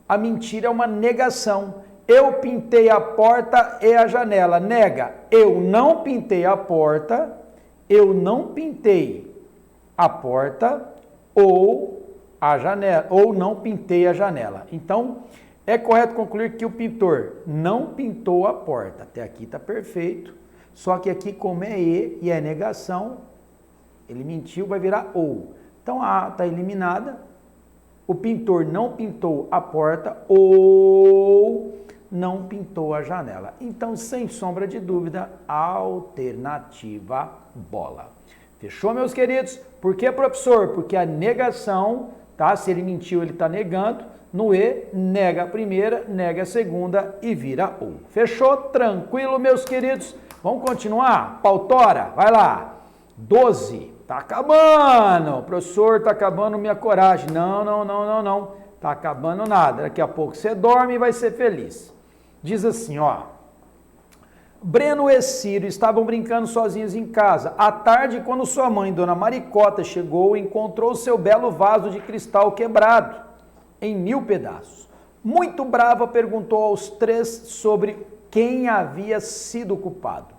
a mentira é uma negação. Eu pintei a porta e a janela. Nega, eu não pintei a porta, eu não pintei a porta ou a janela, ou não pintei a janela. Então, é correto concluir que o pintor não pintou a porta. Até aqui está perfeito. Só que aqui, como é e é negação, ele mentiu, vai virar ou. Então, a A está eliminada. O pintor não pintou a porta ou não pintou a janela. Então, sem sombra de dúvida, alternativa bola. Fechou, meus queridos? Por que, professor? Porque a negação, tá? Se ele mentiu, ele está negando. No E, nega a primeira, nega a segunda e vira ou. Fechou? Tranquilo, meus queridos? Vamos continuar? Pautora, vai lá. 12. Tá acabando. Professor, tá acabando minha coragem. Não. Tá acabando nada. Daqui a pouco você dorme e vai ser feliz. Diz assim, ó. Breno e Ciro estavam brincando sozinhos em casa. À tarde, quando sua mãe, Dona Maricota, chegou, encontrou seu belo vaso de cristal quebrado em 1000 pedaços. Muito brava, perguntou aos três sobre quem havia sido o culpado.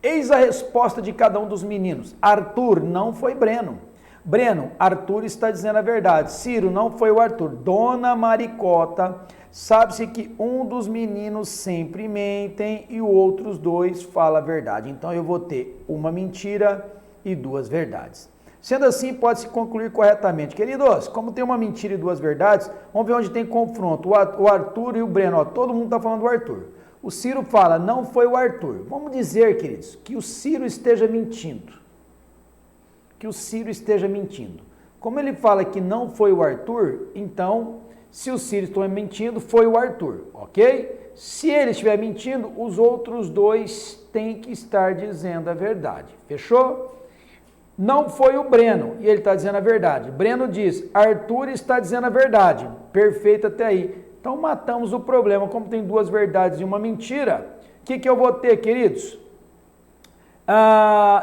Eis a resposta de cada um dos meninos. Arthur, não foi Breno. Breno, Arthur está dizendo a verdade. Ciro, não foi o Arthur. Dona Maricota, sabe-se que um dos meninos sempre mentem e os outros dois fala a verdade. Então eu vou ter uma mentira e 2 verdades. Sendo assim, pode-se concluir corretamente. Queridos, como tem uma mentira e 2 verdades, vamos ver onde tem confronto. O Arthur e o Breno, ó, todo mundo está falando do Arthur. O Ciro fala, não foi o Arthur. Vamos dizer, queridos, que o Ciro esteja mentindo. Que o Ciro esteja mentindo. Como ele fala que não foi o Arthur, então, se o Ciro estiver mentindo, foi o Arthur, ok? Se ele estiver mentindo, os outros 2 têm que estar dizendo a verdade. Fechou? Não foi o Breno, e ele está dizendo a verdade. Breno diz, Arthur está dizendo a verdade. Perfeito até aí. Então matamos o problema. Como tem 2 verdades e uma mentira, o que eu vou ter, queridos?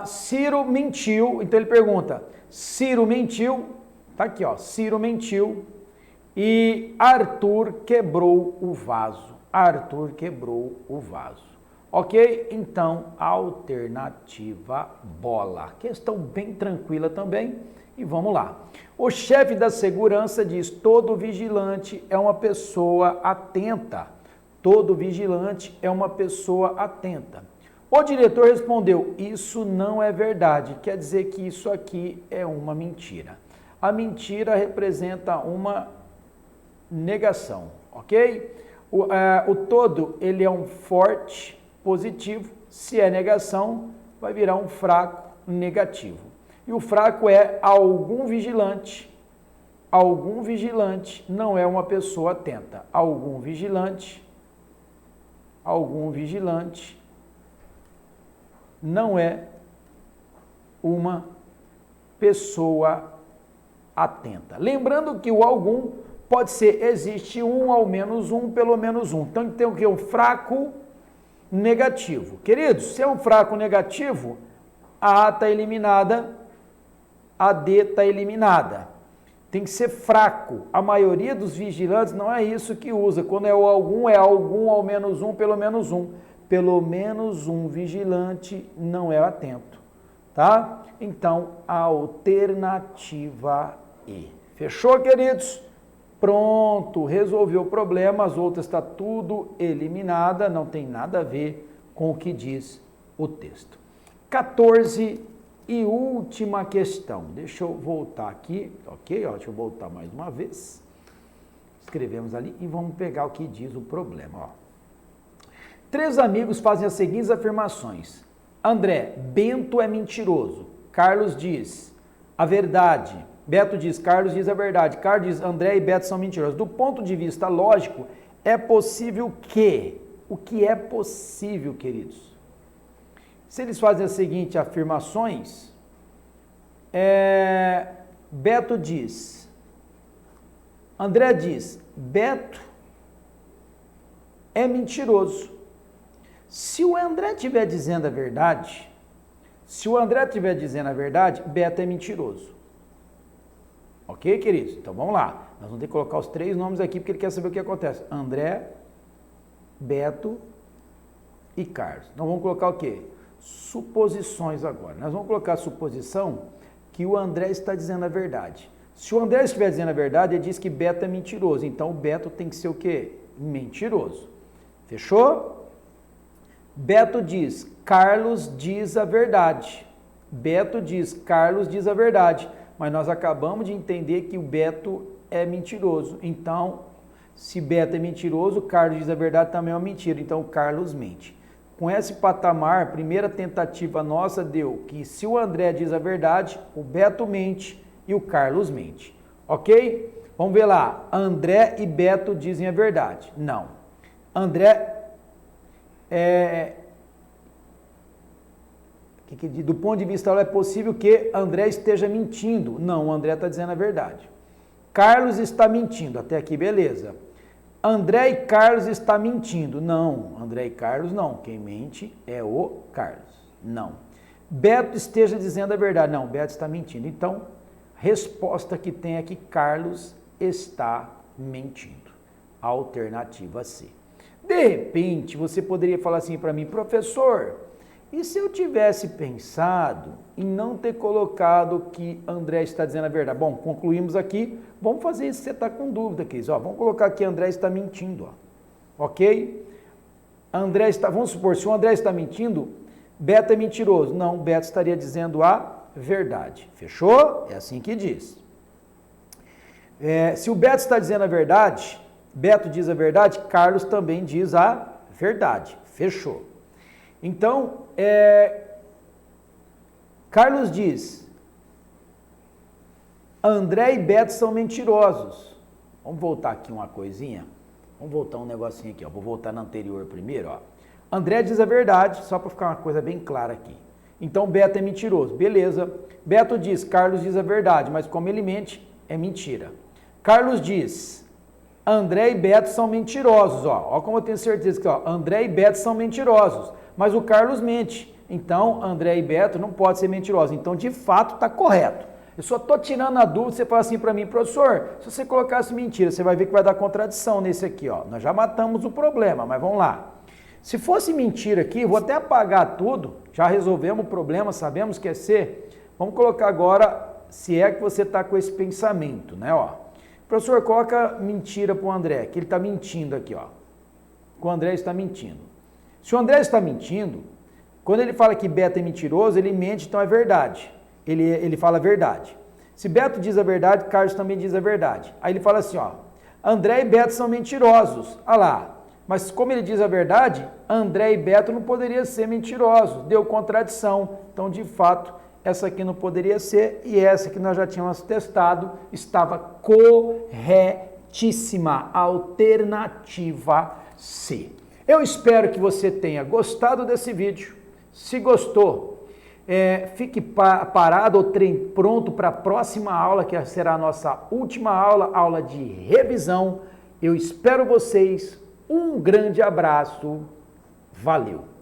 Ciro mentiu, então ele pergunta, Ciro mentiu, tá aqui ó, Ciro mentiu e Arthur quebrou o vaso. Arthur quebrou o vaso. Ok? Então, alternativa bola. Questão bem tranquila também. E vamos lá. O chefe da segurança diz, todo vigilante é uma pessoa atenta. Todo vigilante é uma pessoa atenta. O diretor respondeu, isso não é verdade. Quer dizer que isso aqui é uma mentira. A mentira representa uma negação, ok? O todo, ele é um forte positivo. Se é negação, vai virar um fraco negativo. E o fraco é algum vigilante. Algum vigilante não é uma pessoa atenta. Algum vigilante não é uma pessoa atenta. Lembrando que o algum pode ser, existe um, ao menos um, pelo menos um. Então tem o que? Um fraco negativo. Queridos, se é um fraco negativo, a A está eliminada, a D está eliminada. Tem que ser fraco. A maioria dos vigilantes não é isso que usa. Quando é algum ao menos um, pelo menos um. Pelo menos um vigilante não é atento, tá? Então, a alternativa E. Fechou, queridos? Pronto, resolveu o problema, as outras está tudo eliminada, não tem nada a ver com o que diz o texto. 14 e última questão. Deixa eu voltar aqui, ok? Ó, deixa eu voltar mais uma vez. Escrevemos ali e vamos pegar o que diz o problema, ó. 3 amigos fazem as seguintes afirmações. André, Bento é mentiroso. Carlos diz a verdade. Beto diz, Carlos diz a verdade. Carlos diz, André e Beto são mentirosos. Do ponto de vista lógico, é possível que... O que é possível, queridos? Se eles fazem as seguintes afirmações, Beto diz, André diz, Beto é mentiroso. Se o André estiver dizendo a verdade, Beto é mentiroso. Ok, queridos? Então vamos lá. Nós vamos ter que colocar os 3 nomes aqui porque ele quer saber o que acontece. André, Beto e Carlos. Então vamos colocar o quê? Suposições agora. Nós vamos colocar a suposição que o André está dizendo a verdade. Se o André estiver dizendo a verdade, ele diz que Beto é mentiroso. Então o Beto tem que ser o quê? Mentiroso. Fechou? Beto diz, Carlos diz a verdade. Beto diz, Carlos diz a verdade. Mas nós acabamos de entender que o Beto é mentiroso. Então, se Beto é mentiroso, Carlos diz a verdade também é uma mentira. Então, Carlos mente. Com esse patamar, a primeira tentativa nossa deu que se o André diz a verdade, o Beto mente e o Carlos mente. Ok? Vamos ver lá. André e Beto dizem a verdade. Não. André do ponto de vista é possível que André esteja mentindo. Não, o André está dizendo a verdade. Carlos está mentindo. Até aqui, beleza. André e Carlos está mentindo. Não, André e Carlos não. Quem mente é o Carlos. Não. Beto esteja dizendo a verdade. Não, Beto está mentindo. Então, resposta que tem é que Carlos está mentindo. Alternativa C. De repente, você poderia falar assim para mim, professor, e se eu tivesse pensado em não ter colocado que André está dizendo a verdade? Bom, concluímos aqui, vamos fazer isso, você está com dúvida, Cris. Ó, vamos colocar aqui André está mentindo, ó. Ok? André está, vamos supor, se o André está mentindo, Beto é mentiroso. Não, Beto estaria dizendo a verdade. Fechou? É assim que diz. Se o Beto está dizendo a verdade, Beto diz a verdade, Carlos também diz a verdade. Fechou. Então, Carlos diz, André e Beto são mentirosos. Vamos voltar aqui uma coisinha. Vamos voltar um negocinho aqui, ó. Vou voltar na anterior primeiro, ó. André diz a verdade, só para ficar uma coisa bem clara aqui. Então, Beto é mentiroso. Beleza. Beto diz, Carlos diz a verdade, mas como ele mente, é mentira. Carlos diz, André e Beto são mentirosos, ó. Ó como eu tenho certeza que, ó, André e Beto são mentirosos, mas o Carlos mente. Então, André e Beto não podem ser mentirosos. Então, de fato, está correto. Eu só estou tirando a dúvida, você fala assim para mim, professor, se você colocasse mentira, você vai ver que vai dar contradição nesse aqui, ó. Nós já matamos o problema, mas vamos lá. Se fosse mentira aqui, vou até apagar tudo, já resolvemos o problema, sabemos que é C. Vamos colocar agora, se é que você está com esse pensamento, né, ó. Professor, coloca mentira para o André, que ele está mentindo aqui, ó. Que o André está mentindo. Se o André está mentindo, quando ele fala que Beto é mentiroso, ele mente, então é verdade. Ele fala a verdade. Se Beto diz a verdade, Carlos também diz a verdade. Aí ele fala assim, ó, André e Beto são mentirosos. Ah lá, mas como ele diz a verdade, André e Beto não poderiam ser mentirosos. Deu contradição. Então, de fato, essa aqui não poderia ser e essa que nós já tínhamos testado estava corretíssima. Alternativa C. Eu espero que você tenha gostado desse vídeo. Se gostou, fique parado ou pronto para a próxima aula, que será a nossa última aula, aula de revisão. Eu espero vocês. Um grande abraço. Valeu!